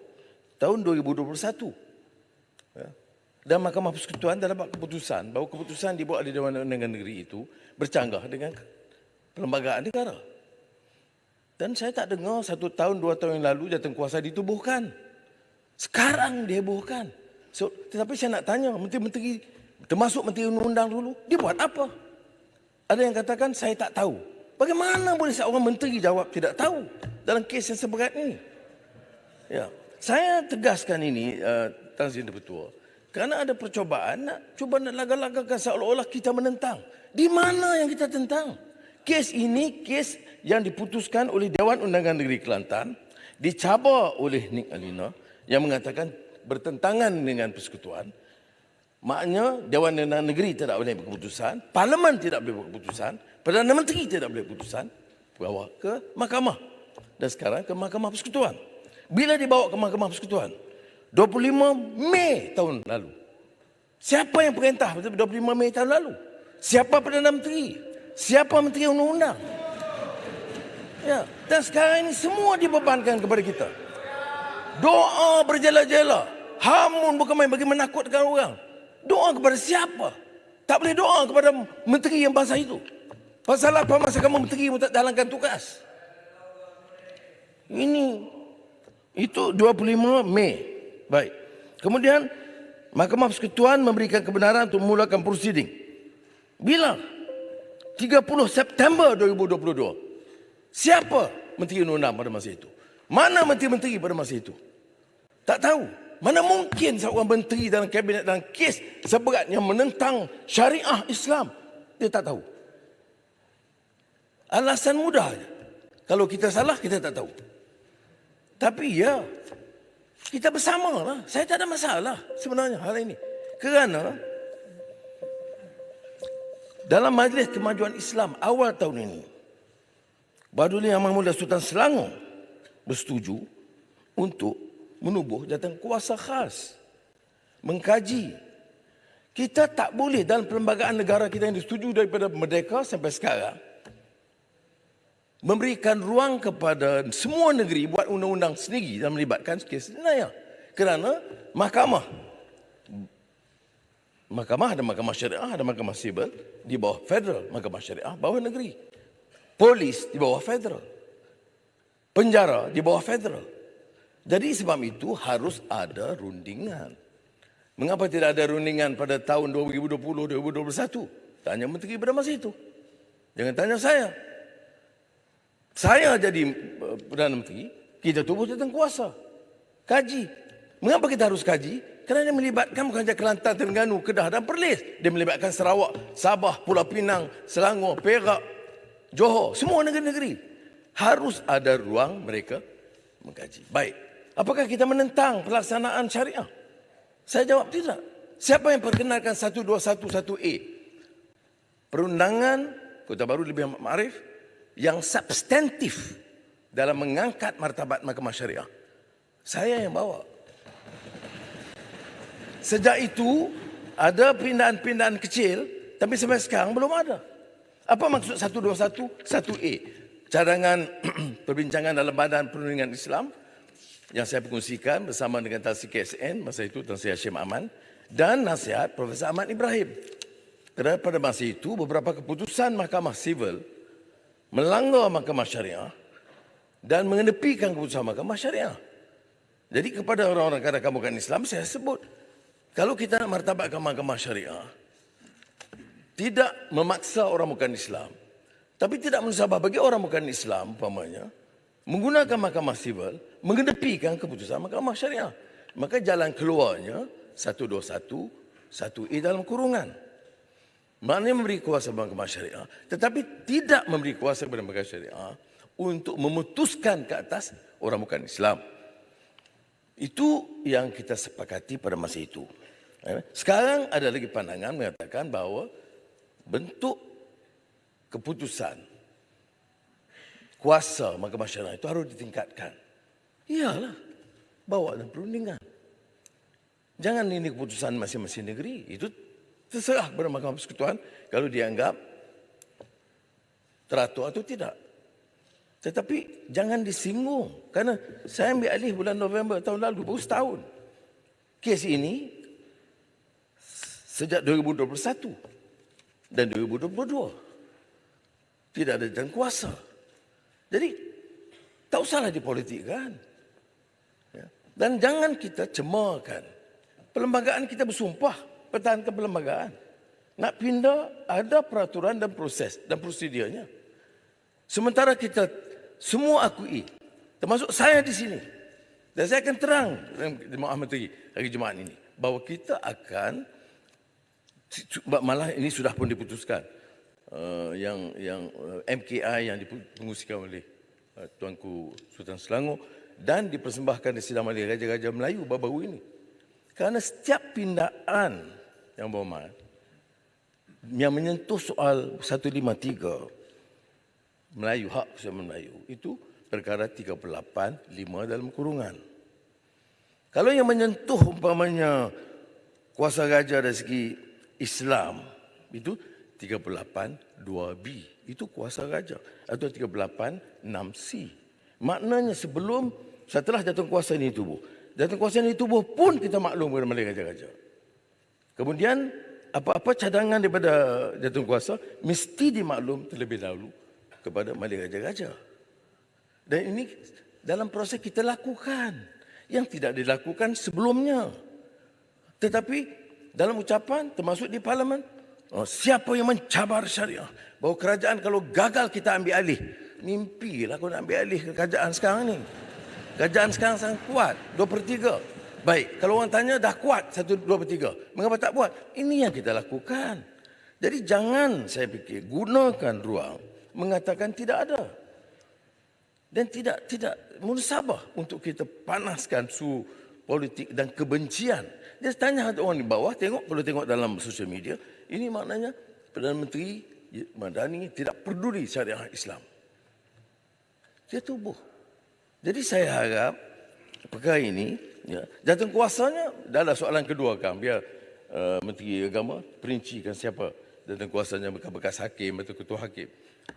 tahun 2021. Ya. Dan Mahkamah Persekutuan dah dapat keputusan bahawa keputusan dibuat oleh Dewan Undangan Negeri itu bercanggah dengan perlembagaan negara. Dan saya tak dengar 1 tahun, 2 tahun yang lalu jawatankuasa ditubuhkan. Sekarang dihebohkan. So, tetapi saya nak tanya, menteri-menteri, termasuk Menteri Undang-Undang dulu, dia buat apa? Ada yang katakan, saya tak tahu. Bagaimana boleh seorang menteri jawab tidak tahu dalam kes yang seberat ini? Ya, saya tegaskan ini, Tan Sri Ketua, kerana ada percubaan cuba nak laga-lagakan seolah-olah kita menentang. Di mana yang kita tentang? Kes ini kes yang diputuskan oleh Dewan Undangan Negeri Kelantan, dicabar oleh Nik Alina yang mengatakan bertentangan dengan persekutuan. Maknanya Dewan Undangan Negeri tidak boleh berkeputusan, Parlimen tidak boleh berkeputusan, Perdana Menteri tidak boleh berkeputusan, bawa ke mahkamah. Dan sekarang ke Mahkamah Persekutuan. Bila dibawa ke Mahkamah Persekutuan? 25 Mei tahun lalu. Siapa yang perintah 25 Mei tahun lalu? Siapa Perdana Menteri? Siapa Menteri Undang-Undang? Ya, dan sekarang ini semua dibebankan kepada kita. Doa berjela-jela. Hamun bukan main bagi menakutkan orang. Doa kepada siapa? Tak boleh doa kepada menteri yang bangsa itu. Pasal apa masa kamu menteri pun tak jalankan tugas? Itu 25 Mei. Baik. Kemudian Mahkamah Persekutuan memberikan kebenaran untuk memulakan prosiding. Bila? 30 September 2022. Siapa Menteri Undang-Undang pada masa itu? Mana menteri-menteri pada masa itu? Tak tahu. Mana mungkin seorang menteri dalam kabinet dalam kes seberat yang menentang syariah Islam, dia tak tahu. Alasan mudah saja. Kalau kita salah, kita tak tahu. Tapi ya, kita bersamalah. Saya tak ada masalah sebenarnya hal ini. Kerana dalam Majlis Kemajuan Islam awal tahun ini, Baduli Yang Mahmudah Sultan Selangor bersetuju untuk menubuh jawatankuasa khas. Mengkaji. Kita tak boleh dalam perlembagaan negara kita yang disetujui daripada merdeka sampai sekarang memberikan ruang kepada semua negeri buat undang-undang sendiri dan melibatkan kes jenayah. Kerana mahkamah ada mahkamah syariah, ada mahkamah sivil di bawah federal, mahkamah syariah bawah negeri. Polis di bawah federal. Penjara di bawah federal. Jadi sebab itu harus ada rundingan. Mengapa tidak ada rundingan pada tahun 2020-2021? Tanya menteri pada masa itu. Jangan tanya saya. Saya jadi Perdana Menteri, kita tubuh jawatankuasa. Kaji. Mengapa kita harus kaji? Kerana dia melibatkan bukan saja Kelantan, Terengganu, Kedah dan Perlis. Dia melibatkan Sarawak, Sabah, Pulau Pinang, Selangor, Perak, Johor. Semua negeri-negeri. Harus ada ruang mereka mengkaji. Baik. Apakah kita menentang pelaksanaan syariah? Saya jawab tidak. Siapa yang perkenalkan 1211A? Perundangan Kota Baru Lebih Ma'arif yang substantif dalam mengangkat martabat Mahkamah Syariah. Saya yang bawa. Sejak itu, Ada pindahan-pindahan kecil, tapi sampai sekarang belum ada. Apa maksud 121 1A? Cadangan perbincangan dalam Badan Perundingan Islam yang saya kongsikan bersama dengan Tan Sri KSN, masa itu Tan Sri Hashim Aman, dan nasihat Profesor Ahmad Ibrahim. Kerana pada masa itu beberapa keputusan Mahkamah Sivil melanggar Mahkamah Syariah dan mengenepikan keputusan Mahkamah Syariah. Jadi kepada orang-orang kalangan bukan Islam saya sebut, kalau kita nak martabatkan Mahkamah Syariah, tidak memaksa orang bukan Islam, tapi tidak menusabah bagi orang bukan Islam, umpamanya, menggunakan Mahkamah Sivil, mengenepikan keputusan Mahkamah Syariah. Maka jalan keluarnya 121 1A dalam kurungan. Maknanya memberi kuasa Mahkamah Syariah, tetapi tidak memberi kuasa kepada Mahkamah Syariah untuk memutuskan ke atas orang bukan Islam. Itu yang kita sepakati pada masa itu. Sekarang ada lagi pandangan mengatakan bahawa bentuk keputusan kuasa Mahkamah Syariah itu harus ditingkatkan. Iyalah, bawa dalam perundingan. Jangan ini keputusan masing-masing negeri. Itu terserah kepada Mahkamah Persekutuan kalau dianggap teratur atau tidak. Tetapi jangan disinggung. Kerana saya ambil alih bulan November tahun lalu, baru setahun. Kes ini sejak 2021 dan 2022. Tidak ada jalan kuasa. Jadi, tak usahlah dipolitikkan. Ya. Dan jangan kita cemarkan. Perlembagaan kita bersumpah, pertahankan perlembagaan. Nak pindah, ada peraturan dan proses dan prosedurnya. Sementara kita semua akui, termasuk saya di sini. Dan saya akan terang dalam Menteri hari Jumaat ini, bahawa kita akan, malah ini sudah pun diputuskan, yang MKI yang dipengusikan oleh Tuanku Sultan Selangor dan dipersembahkan di Sidang Mahkamah Raja-Raja Melayu baru-baru ini. Kerana setiap pindaan yang berhormat yang menyentuh soal 153 Melayu, hak keseluruhan Melayu, itu perkara 38(5) dalam kurungan. Kalau yang menyentuh umpamanya kuasa raja dari segi Islam, itu 38(2)B, itu kuasa raja, atau 38(6)C. Maknanya setelah jatuh kuasa ini tubuh, jatuh kuasa ini tubuh pun kita maklum kepada Malay Raja-Raja. Kemudian apa-apa cadangan daripada jatuh kuasa mesti dimaklum terlebih dahulu kepada Malay Raja-Raja. Dan ini dalam proses kita lakukan yang tidak dilakukan sebelumnya. Tetapi dalam ucapan termasuk di parlimen, siapa yang mencabar syariah, bahawa kerajaan kalau gagal kita ambil alih. Mimpilah kau nak ambil alih kerajaan sekarang ni. Kerajaan sekarang sangat kuat, 2/3. Baik, kalau orang tanya dah kuat 1/2/3, mengapa tak buat? Ini yang kita lakukan. Jadi jangan, saya fikir, gunakan ruang mengatakan tidak ada. Dan tidak munasabah untuk kita panaskan suhu politik dan kebencian. Dia tanya orang di bawah, kalau tengok dalam sosial media, ini maknanya Perdana Menteri Madani tidak peduli syariah Islam. Dia tubuh. Jadi saya harap perkara ini, ya, jatuh kuasanya adalah soalan kedua kan. Biar Menteri Agama perincikan siapa jatuh kuasanya, bekas hakim atau ketua hakim.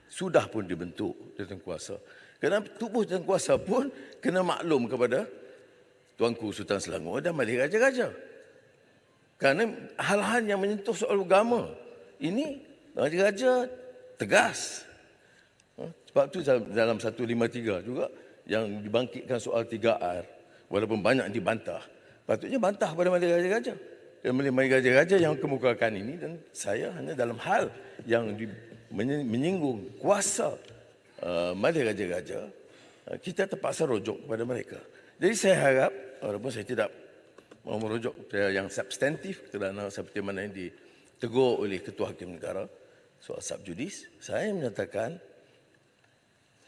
Sudah pun dibentuk jatuh kuasa. Kerana tubuh jatuh kuasa pun kena maklum kepada Tuanku Sultan Selangor dan Malay Raja-Raja. Kerana hal-hal yang menyentuh soal agama ini Raja-Raja tegas. Sebab tu dalam 153 juga yang dibangkitkan soal 3R, walaupun banyak dibantah, patutnya bantah pada Malay Raja-Raja. Malay Raja-Raja yang kemukakan ini, dan saya hanya dalam hal yang menyinggung kuasa Malay Raja-Raja, kita terpaksa rujuk kepada mereka. Jadi saya harap, walaupun saya tidak mau merujuk yang substantif kerana seperti mana yang ditegur oleh Ketua Hakim Negara soal subjudis, saya menyatakan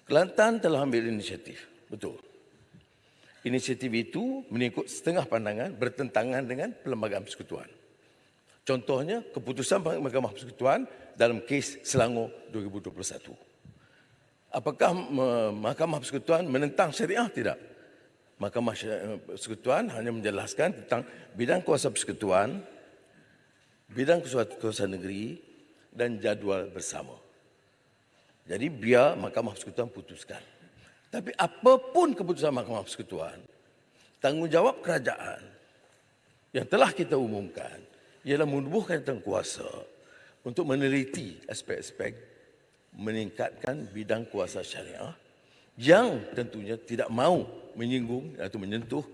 Kelantan telah ambil inisiatif. Betul. Inisiatif itu mengikut setengah pandangan bertentangan dengan Perlembagaan Persekutuan. Contohnya, keputusan Mahkamah Persekutuan dalam kes Selangor 2021. Apakah Mahkamah Persekutuan menentang syariah? Tidak. Mahkamah Persekutuan hanya menjelaskan tentang bidang kuasa persekutuan bidang kekuasaan negeri dan jadual bersama. Jadi biar Mahkamah Persekutuan putuskan. Tapi apapun keputusan Mahkamah Persekutuan, tanggungjawab kerajaan yang telah kita umumkan ialah menubuhkan tangguhkuasa untuk meneliti aspek-aspek meningkatkan bidang kuasa syariah yang tentunya tidak mahu menyinggung atau menyentuh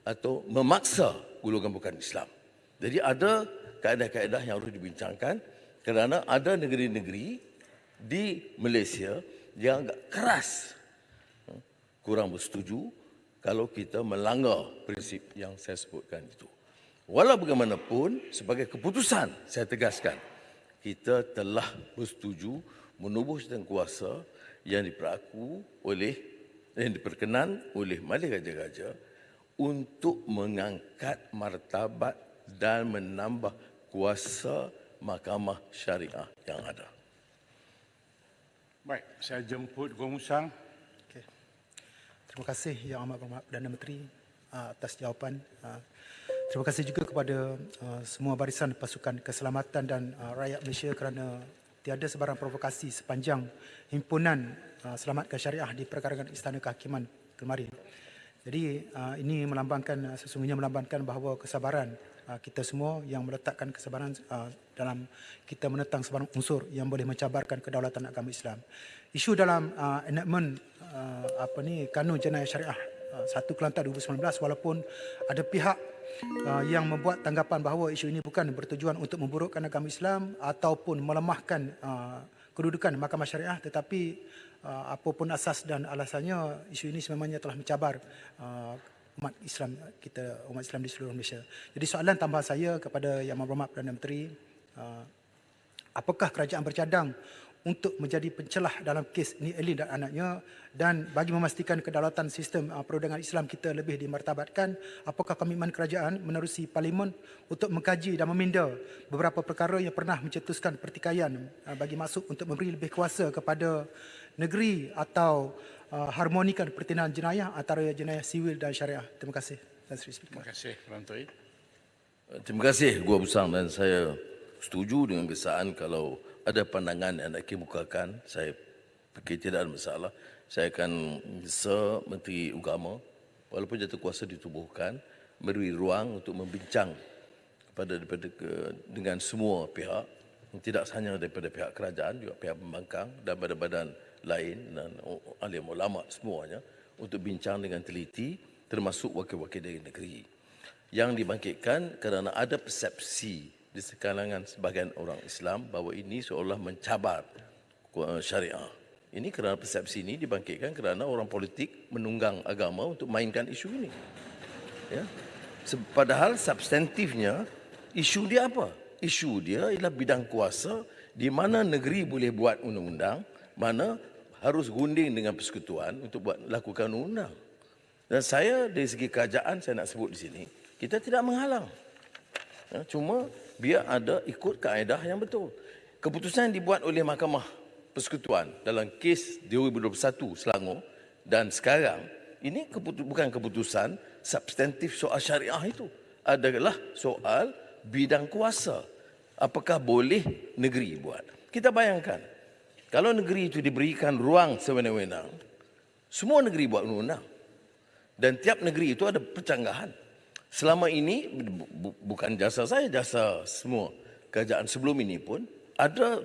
atau memaksa golongan bukan Islam. Jadi ada kaedah-kaedah yang harus dibincangkan kerana ada negeri-negeri di Malaysia yang agak keras kurang bersetuju kalau kita melanggar prinsip yang saya sebutkan itu. Walau bagaimanapun, sebagai keputusan, saya tegaskan, kita telah bersetuju menubuh tangguhkuasa yang diperkenan oleh Majlis Raja-Raja untuk mengangkat martabat dan menambah kuasa Mahkamah Syariah yang ada. Baik, saya jemput Gua Musang. Okey. Terima kasih Yang Amat Berhormat Perdana Menteri atas jawapan. Terima kasih juga kepada semua barisan pasukan keselamatan dan rakyat Malaysia kerana tiada sebarang provokasi sepanjang himpunan Selamatkan Syariah di perkarangan Istana Kehakiman kemarin. Jadi ini sesungguhnya melambangkan bahawa kesabaran kita semua yang meletakkan kesabaran dalam kita menentang sebarang unsur yang boleh mencabarkan kedaulatan agama Islam. Isu dalam enactment Kanun Jenayah Syariah 1 Kelantan 2019, walaupun ada pihak yang membuat tanggapan bahawa isu ini bukan bertujuan untuk memburukkan agama Islam ataupun melemahkan kedudukan Mahkamah Syariah, tetapi apapun asas dan alasannya, isu ini sebenarnya telah mencabar umat Islam kita, umat Islam di seluruh Malaysia. Jadi soalan tambahan saya kepada Yang Amat Berhormat Perdana Menteri, apakah kerajaan bercadang untuk menjadi pencelah dalam kes Ni Elin dan anaknya, dan bagi memastikan kedaulatan sistem perundangan Islam kita lebih dimartabatkan, apakah komitmen kerajaan menerusi Parlimen untuk mengkaji dan meminda beberapa perkara yang pernah mencetuskan pertikaian bagi maksud untuk memberi lebih kuasa kepada negeri atau harmonikan pertindahan jenayah antara jenayah sivil dan syariah. Terima kasih. Terima kasih, Rantoi. Terima kasih Gua Musang, dan saya setuju dengan kesaan kalau ada pandangan yang nak dikemukakan, saya fikir tidak ada masalah. Saya akan Menteri Agama, walaupun jatuhkuasa ditubuhkan, beri ruang untuk membincang dengan semua pihak, tidak hanya daripada pihak kerajaan, juga pihak pembangkang dan badan-badan lain dan alim ulama semuanya, untuk bincang dengan teliti, termasuk wakil-wakil dari negeri. Yang dibangkitkan kerana ada persepsi di kalangan sebahagian orang Islam bahawa ini seolah mencabar syariah. Ini kerana persepsi ini dibangkitkan kerana orang politik menunggang agama untuk mainkan isu ini. Ya. Padahal substantifnya isu dia apa? Isu dia ialah bidang kuasa di mana negeri boleh buat undang-undang, mana harus gunding dengan persekutuan untuk lakukan undang-undang. Dan saya dari segi kerajaan saya nak sebut di sini, kita tidak menghalang. Ya, cuma biar ada ikut kaedah yang betul. Keputusan yang dibuat oleh Mahkamah Persekutuan dalam kes 2021 Selangor dan sekarang, ini bukan keputusan substantif soal syariah itu. Adalah soal bidang kuasa. Apakah boleh negeri buat? Kita bayangkan, kalau negeri itu diberikan ruang sewenang-wenang, semua negeri buat undang-undang. Dan tiap negeri itu ada percanggahan. Selama ini, bukan jasa saya, jasa semua kerajaan sebelum ini pun, ada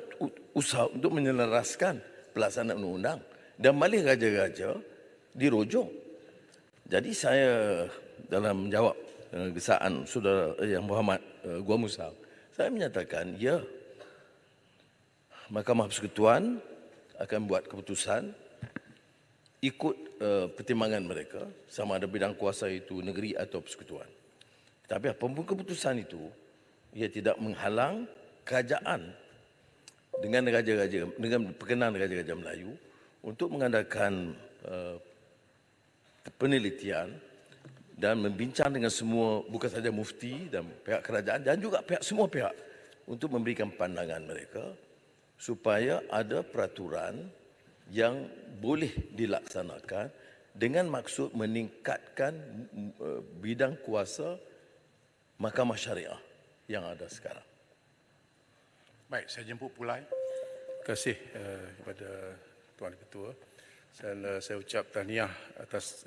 usaha untuk menyelaraskan pelaksanaan undang-undang. Dan Majlis Raja-Raja dirojong. Jadi saya dalam menjawab gesaan Saudara Yang Berhormat Gua Musang, saya menyatakan, ya, Mahkamah Persekutuan akan buat keputusan ikut pertimbangan mereka, sama ada bidang kuasa itu negeri atau persekutuan. Tapi apapun keputusan itu, ia tidak menghalang kerajaan dengan raja-raja, dengan perkenan raja-raja Melayu untuk mengadakan penelitian dan membincang dengan semua, bukan saja mufti dan pihak kerajaan dan juga semua pihak, untuk memberikan pandangan mereka supaya ada peraturan yang boleh dilaksanakan dengan maksud meningkatkan bidang kuasa Mahkamah Syariah yang ada sekarang. Baik, saya jemput Pulai. Terima kasih kepada Tuan Ketua. Saya ucap tahniah atas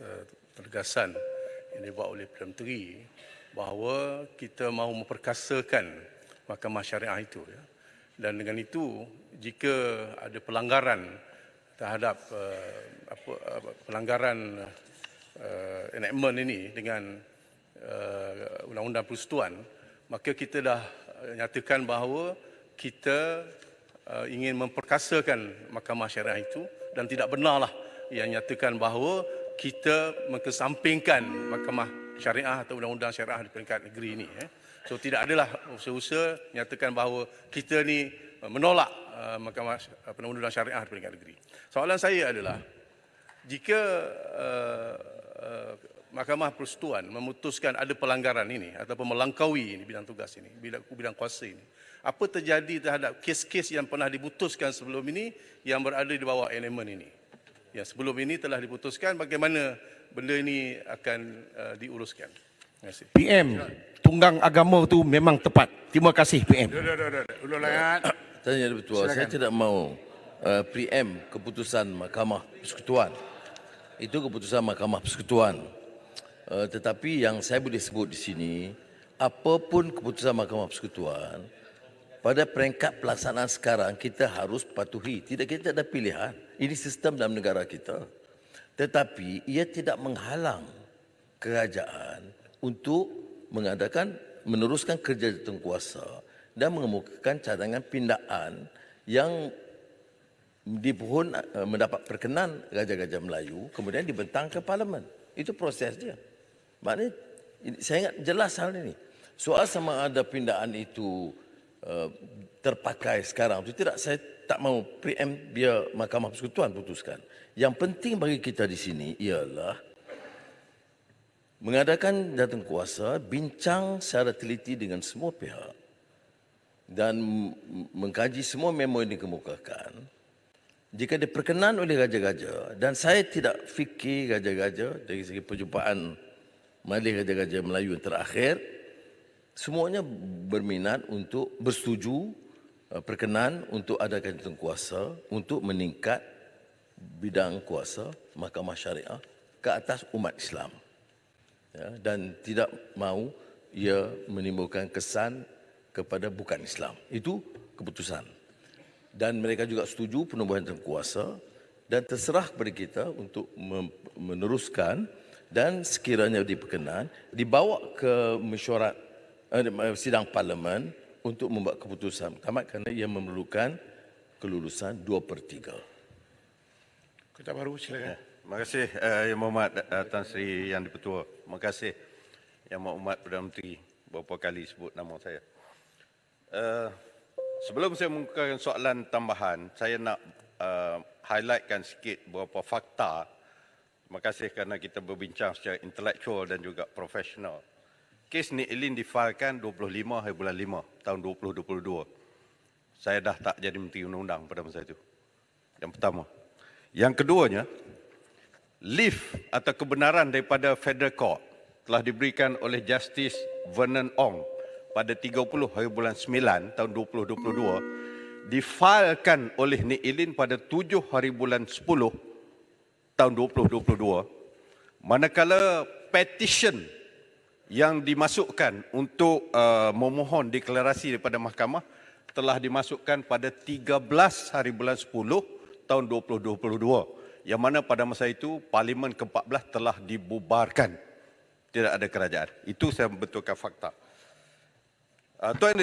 penegasan yang dibuat oleh Perdana Menteri bahawa kita mahu memperkasakan Mahkamah Syariah itu. Ya. Dan dengan itu, jika ada pelanggaran terhadap pelanggaran enactment ini dengan Undang-Undang Persekutuan, maka kita dah nyatakan bahawa kita ingin memperkasakan Mahkamah Syariah itu dan tidak benarlah yang nyatakan bahawa kita mengesampingkan Mahkamah Syariah atau Undang-Undang Syariah di peringkat negeri ini. So tidak adalah usaha-usaha nyatakan bahawa kita ni menolak Mahkamah Undang-Undang Syariah di peringkat negeri. Soalan saya adalah jika Mahkamah Persekutuan memutuskan ada pelanggaran ini ataupun melangkaui ini bidang tugas ini, bidang kuasa ini, apa terjadi terhadap kes-kes yang pernah diputuskan sebelum ini yang berada di bawah elemen ini? Yang sebelum ini telah diputuskan, bagaimana benda ini akan diuruskan? Terima kasih. PM, tunggang agama tu memang tepat. Terima kasih PM. Ulul Hayat. Tanya Ketua, saya tidak mahu preempt keputusan Mahkamah Persekutuan. Itu keputusan Mahkamah Persekutuan. Tetapi yang saya boleh sebut di sini, apapun keputusan Mahkamah Persekutuan, pada peringkat pelaksanaan sekarang kita harus patuhi. Kita ada pilihan. Ini sistem dalam negara kita. Tetapi ia tidak menghalang kerajaan untuk meneruskan kerja jawatankuasa dan mengemukakan cadangan pindaan yang dipohon mendapat perkenan Raja-Raja Melayu kemudian dibentang ke Parlimen. Itu proses dia. Maknanya saya ingat jelas hal ini. Soal sama ada pindaan itu terpakai sekarang itu tidak, saya tak mau preempt biar Mahkamah Persekutuan putuskan. Yang penting bagi kita di sini ialah mengadakan jawatankuasa, bincang secara teliti dengan semua pihak dan mengkaji semua memo yang dikemukakan. Jika diperkenan oleh raja-raja, dan saya tidak fikir raja-raja dari segi perjumpaan Majlis Raja-Raja Melayu yang terakhir, semuanya berminat untuk bersetuju perkenan untuk adakan jawatankuasa untuk meningkat bidang kuasa Mahkamah Syariah ke atas umat Islam. Ya, dan tidak mahu ia menimbulkan kesan kepada bukan Islam. Itu keputusan. Dan mereka juga setuju penubuhan jawatankuasa dan terserah kepada kita untuk meneruskan dan sekiranya diperkenan dibawa ke mesyuarat sidang parlimen untuk membuat keputusan tamat kerana ia memerlukan kelulusan 2/3. Ketua Baru, silakan. Terima kasih Yang Berhormat Tan Sri Yang Di-Pertua. Terima kasih Yang Berhormat Perdana Menteri beberapa kali sebut nama saya. Sebelum saya mengungkapkan soalan tambahan, saya nak highlightkan sikit beberapa fakta. Terima kasih kerana kita berbincang secara intelektual dan juga profesional. Kes Nik Eileen difailkan 25 hari bulan 5 tahun 2022. Saya dah tak jadi Menteri Undang-Undang pada masa itu. Yang pertama. Yang keduanya, lift atau kebenaran daripada Federal Court telah diberikan oleh Justice Vernon Ong pada 30 hari bulan 9 tahun 2022, difailkan oleh Nik Eileen pada 7 hari bulan 10 tahun 2022, manakala petition yang dimasukkan untuk memohon deklarasi daripada mahkamah telah dimasukkan pada 13 hari bulan 10 tahun 2022, yang mana pada masa itu Parlimen ke-14 telah dibubarkan. Tidak ada kerajaan. Itu saya membetulkan fakta. Tuan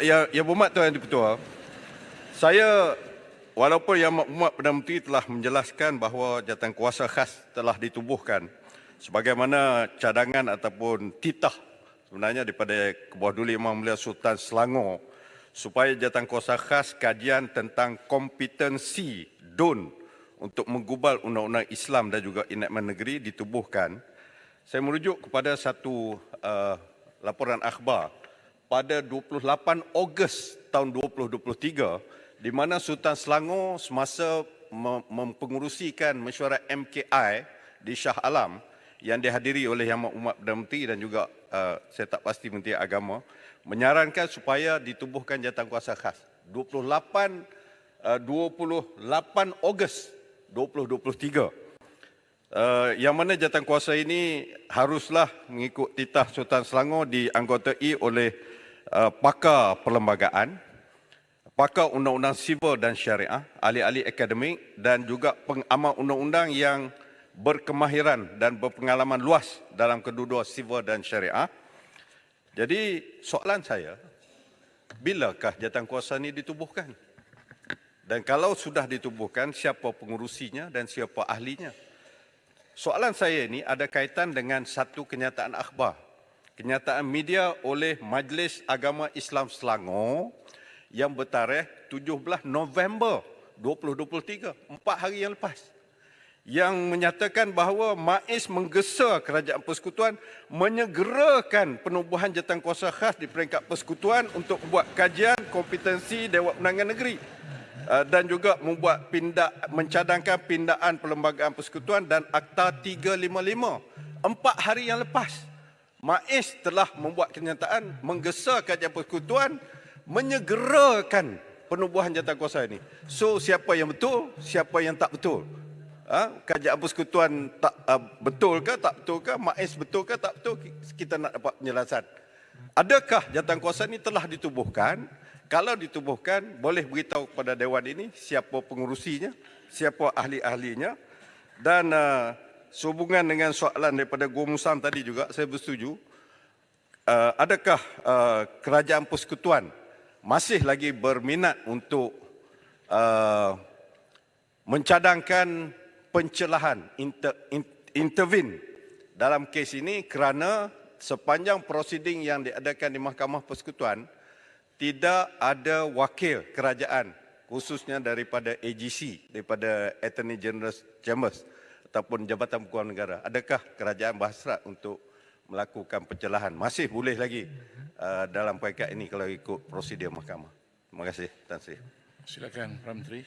Yang Berhormat Tuan Di-Pertua, saya walaupun Yang Berhormat Perdana Menteri telah menjelaskan bahawa jawatankuasa khas telah ditubuhkan sebagaimana cadangan ataupun titah sebenarnya daripada Kebawah Duli Imam Mulia Sultan Selangor supaya jawatankuasa khas kajian tentang kompetensi DUN untuk menggubal undang-undang Islam dan juga enactment negeri ditubuhkan. Saya merujuk kepada satu laporan akhbar pada 28 Ogos tahun 2023 di mana Sultan Selangor semasa mempengurusikan mesyuarat MKI di Shah Alam yang dihadiri oleh Yang Berhormat Perdana Menteri dan juga saya tak pasti Menteri Agama, menyarankan supaya ditubuhkan jawatankuasa khas. 28 Ogos 2023. Yang mana jawatankuasa ini haruslah mengikut titah Sultan Selangor dianggotai oleh pakar perlembagaan, pakar undang-undang sivil dan syariah, ahli-ahli akademik dan juga pengamal undang-undang yang berkemahiran dan berpengalaman luas dalam kedua-dua sivil dan syariah. Jadi soalan saya, bilakah jawatankuasa ini ditubuhkan? Dan kalau sudah ditubuhkan, siapa pengurusinya dan siapa ahlinya? Soalan saya ini ada kaitan dengan satu kenyataan akhbar. Kenyataan media oleh Majlis Agama Islam Selangor yang bertarikh 17 November 2023, 4 hari yang lepas, yang menyatakan bahawa MAIS menggesa Kerajaan Persekutuan menyegerakan penubuhan jawatankuasa khas di peringkat persekutuan untuk membuat kajian kompetensi Dewan Undangan Negeri dan juga mencadangkan pindaan perlembagaan persekutuan dan Akta 355. 4 hari yang lepas, MAIS telah membuat kenyataan menggesa Kerajaan Persekutuan menyegerakan penubuhan jawatankuasa ini. So, siapa yang betul, siapa yang tak betul? Kerajaan Persekutuan tak betul ke, tak betul ke? MAIS betul ke, tak betul? Kita nak dapat penjelasan. Adakah jawatankuasa ini telah ditubuhkan? Kalau ditubuhkan, boleh beritahu kepada Dewan ini siapa pengurusinya, siapa ahli-ahlinya. Dan sehubungan dengan soalan daripada Guru Musang tadi juga, saya bersetuju. Adakah Kerajaan Persekutuan masih lagi berminat untuk mencadangkan pencelahan, intervene dalam kes ini, kerana sepanjang prosiding yang diadakan di Mahkamah Persekutuan tidak ada wakil kerajaan, khususnya daripada AGC, daripada Attorney General Chambers ataupun Jabatan Pengumuman Negara. Adakah kerajaan berhasrat untuk melakukan pencelahan? Masih boleh lagi dalam peringkat ini kalau ikut prosedur mahkamah. Terima kasih, Tan Sri. Silakan, Perdana Menteri.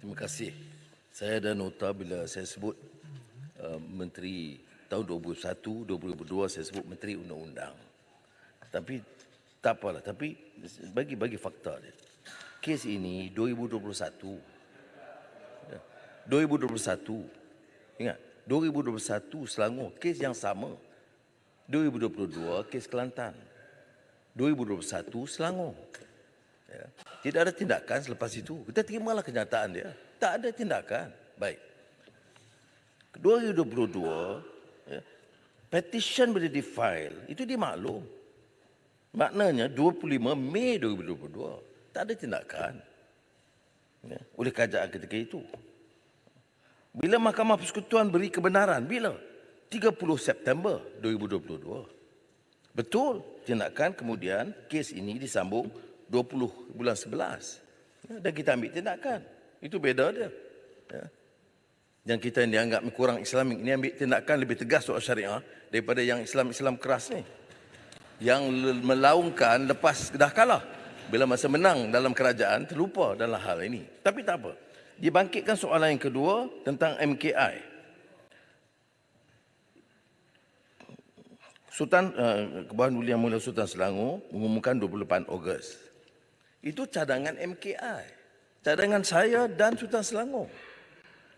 Terima kasih. Saya ada nota bila saya sebut Menteri tahun 2001, 2022 saya sebut Menteri Undang-Undang. Tapi tak apalah, tapi bagi fakta dia. Kes ini 2021. 2021. Ingat, 2021 Selangor kes yang sama. 2022 kes Kelantan. 2021 Selangor. Ya. Tidak ada tindakan selepas itu. Kita terimalah kenyataan dia. Tak ada tindakan. Baik. 2022, ya, petition boleh di-file. Itu dimaklum. Maknanya 25 Mei 2022. Tak ada tindakan. Ya, oleh kerajaan ketika itu. Bila Mahkamah Persekutuan beri kebenaran? Bila? 30 September 2022. Betul, tindakan kemudian kes ini disambung 20 bulan 11. Ya, dan kita ambil tindakan. Itu beda dia. Ya. Yang kita yang dianggap kurang Islamik ini ambil tindakan lebih tegas soal syariah daripada yang Islam keras ni. Yang melaungkan lepas dah kalah. Bila masa menang dalam kerajaan terlupa dalam hal ini. Tapi tak apa. Dibangkitkan soalan yang kedua tentang MKI. Sultan Kebahan Mulia Mulia Sultan Selangor mengumumkan 28 Ogos. Itu cadangan MKI. Cadangan saya dan Sultan Selangor.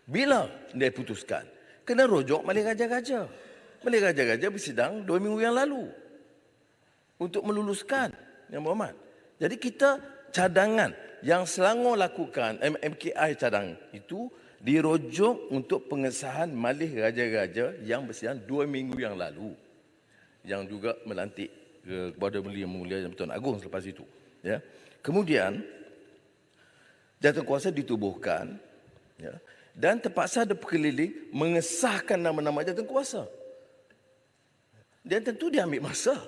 Bila dia putuskan? Kena rujuk Malik Raja-Raja. Malik Raja-Raja bersidang 2 minggu yang lalu. Untuk meluluskan Yang Berhormat. Jadi kita cadangan yang Selangor lakukan, MKI cadang itu dirujuk untuk pengesahan Malih Raja-Raja yang bersidang 2 minggu yang lalu. Yang juga melantik kepada Beliau Mulia Yang Tuan Agong selepas itu. Ya. Kemudian, jawatankuasa ditubuhkan, ya, dan terpaksa ada berkeliling mengesahkan nama-nama jawatankuasa. Dan tentu dia ambil masa.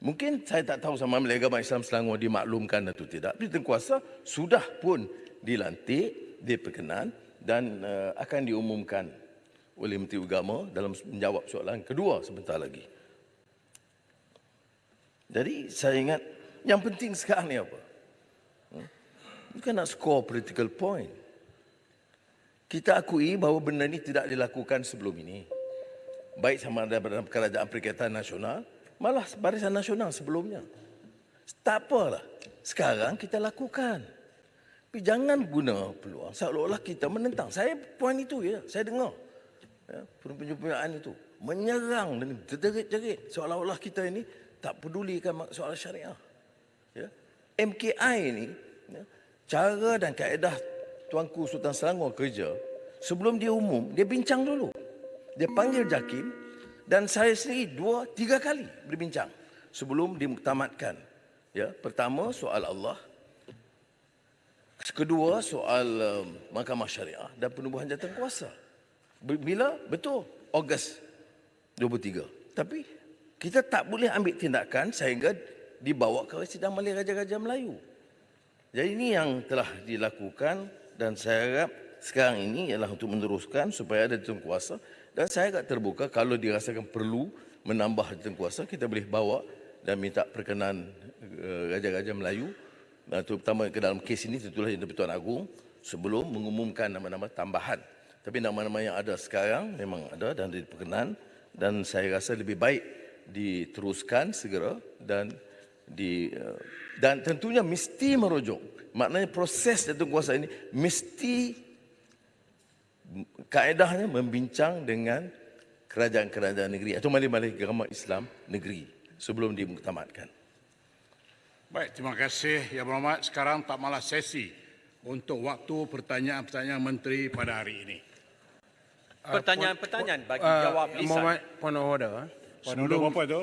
Mungkin saya tak tahu sama Majlis Agama Islam Selangor dimaklumkan atau tidak. Tapi jawatankuasa sudah pun dilantik, diperkenan dan akan diumumkan oleh Menteri Agama dalam menjawab soalan kedua sebentar lagi. Jadi saya ingat yang penting sekarang ni apa? Bukan nak score political point. Kita akui bahawa benda ini tidak dilakukan sebelum ini. Baik sama ada dalam Kerajaan Perikatan Nasional, malah Barisan Nasional sebelumnya. Tak apalah. Sekarang kita lakukan. Tapi jangan guna peluang seolah-olah kita menentang. Saya poin itu ya, saya dengar. Ya, penyempurnaan itu. Menyerang dan terjerit-jerit seolah-olah kita ini tak pedulikan soal syariah. Ya. MKI ini, ya, cara dan kaedah Tuanku Sultan Selangor kerja, sebelum dia umum, dia bincang dulu. Dia panggil JAKIM dan saya sendiri 2-3 kali berbincang sebelum dimuktamadkan. Ya, pertama soal Allah, kedua soal Mahkamah Syariah dan penubuhan jawatankuasa. Bila? Betul, Ogos 23. Tapi kita tak boleh ambil tindakan sehingga dibawa ke sidang Malay Raja-Raja Melayu. Jadi ini yang telah dilakukan dan saya harap sekarang ini ialah untuk meneruskan supaya ada jawatankuasa dan saya agak terbuka kalau dirasakan perlu menambah jawatankuasa kita boleh bawa dan minta perkenan Raja-Raja Melayu. Terutama ke dalam kes ini tentulah Yang di-Pertuan Agong sebelum mengumumkan nama-nama tambahan. Tapi nama-nama yang ada sekarang memang ada dan diperkenan dan saya rasa lebih baik diteruskan segera dan dan tentunya mesti merujuk. Maknanya proses jawatankuasa ini mesti kaedahnya membincang dengan kerajaan-kerajaan negeri atau malih-malih agama Islam negeri sebelum dimuktamadkan. Baik, terima kasih Yang Berhormat. Sekarang tak malah sesi untuk waktu pertanyaan-pertanyaan menteri pada hari ini. Pertanyaan-pertanyaan bagi jawab lisan. Muhammad, point of order. Puan order berapa tu?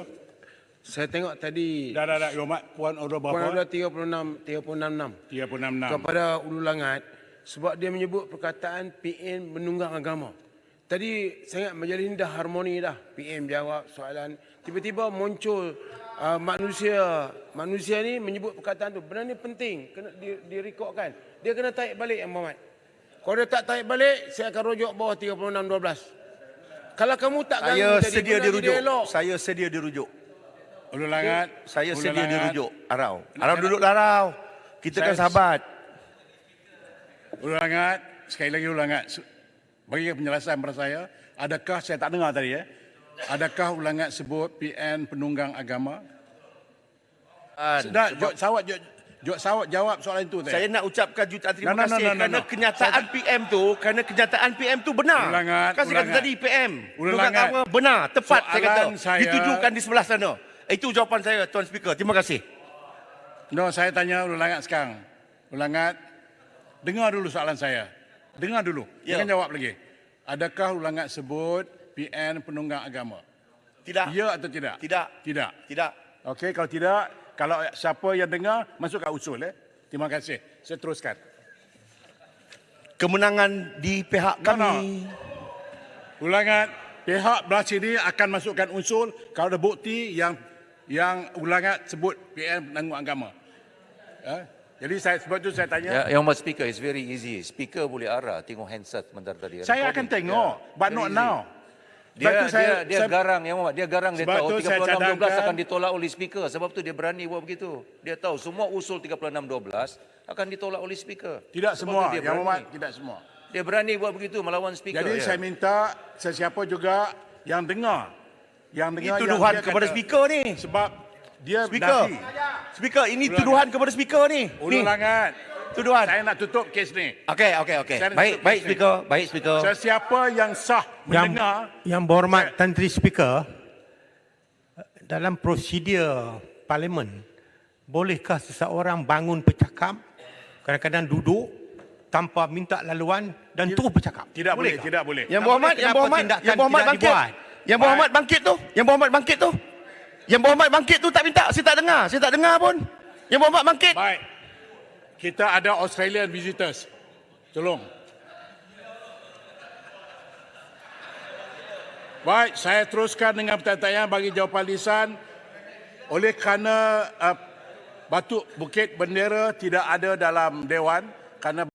Saya tengok tadi Dah, Yang Berhormat. Puan order point berapa? order 366 366. kepada Ulu Langat sebab dia menyebut perkataan PN menunggang agama. Tadi saya ingat majlis ini dah harmoni dah. PM jawab soalan. Tiba-tiba muncul manusia ni menyebut perkataan tu. Benda ni penting. Kena direkodkan. Dia kena tarik balik Yang Berhormat. Kalau dia tak tarik balik, saya akan rujuk bawah 36-12. Kalau kamu tak ganggu Saya tadi, sedia benda dirujuk. dialog. Saya sedia dirujuk. Ulu Langat. Saya Ulu sedia Langat. dirujuk. Arau. Arau duduklah Arau. Kita kan sahabat. Ulu Langat. Sekali lagi Ulu Langat. Bagi penjelasan kepada saya. Adakah, saya tak dengar tadi ya. Adakah Ulu Langat sebut PN penunggang agama? Sudah, Jok Sawat jawab soalan itu tadi. Saya nak ucapkan jutaan terima No. kasih kerana kenyataan PM tu benar. Ulangan, Kan saya kata ulangan. tadi PM. Ulangan. Penunggang agama benar, tepat saya kata. Soalan saya- Ditujukan di sebelah sana. Itu jawapan saya Tuan Speaker. Terima kasih. No, saya tanya Ulu Langat sekarang. Ulu Langat, dengar dulu soalan saya. Dengar dulu. Ya. Jangan jawab lagi. Adakah Ulu Langat sebut PN penunggang agama? Tidak. Ya atau tidak? Tidak. Tidak. Tidak. Okey, kalau tidak, kalau siapa yang dengar, masuk kat usul. Terima kasih. Saya teruskan. Kemenangan di pihak kami. Ulangan, pihak belah sini akan masukkan usul kalau ada bukti yang ulangan sebut PN penanggung agama. Jadi sebab itu saya tanya. Yang Mas Speaker, it's very easy. Speaker boleh arah, tengok handset sebentar tadi. Saya akan tengok, but not now. Sebab itu Dia garang, Yang Muhammad. Dia garang, dia Sebab tahu tu saya 36-12 cadangkan- akan ditolak oleh Speaker. Sebab tu dia berani buat begitu. Dia tahu semua usul 36-12 akan ditolak oleh Speaker. Tidak Sebab semua, tu dia Yang berani. Muhammad, tidak semua. Dia berani buat begitu melawan Speaker. Jadi saya minta sesiapa juga yang dengar. Ini tuduhan dia kepada kata- Speaker ni. Sebab dia Speaker. nafi. Speaker, ini Ulangan. tuduhan kepada Speaker ni. Ni. Ulangan. Tuduhan. Saya nak tutup kes ni. Okey. Saya nak Baik, tutup baik kes ni. Speaker. Baik Speaker. Sesiapa yang sah mendengar, Yang Berhormat Tan Sri Speaker, dalam prosedur parlimen, bolehkah seseorang bangun bercakap, kadang-kadang duduk tanpa minta laluan dan terus bercakap? tidak boleh, Bolehkah? tidak boleh. Yang Berhormat Kenapa tindakan Yang Berhormat tidak bangkit. dibuat? Yang Berhormat bangkit tu. Yang Berhormat bangkit tu tak minta. Saya tak dengar pun. Yang Berhormat bangkit. Baik. Kita ada Australian visitors. Tolong. Baik, saya teruskan dengan pertanyaan bagi jawapan lisan. Oleh kerana Batuk Bukit Bendera tidak ada dalam Dewan, kerana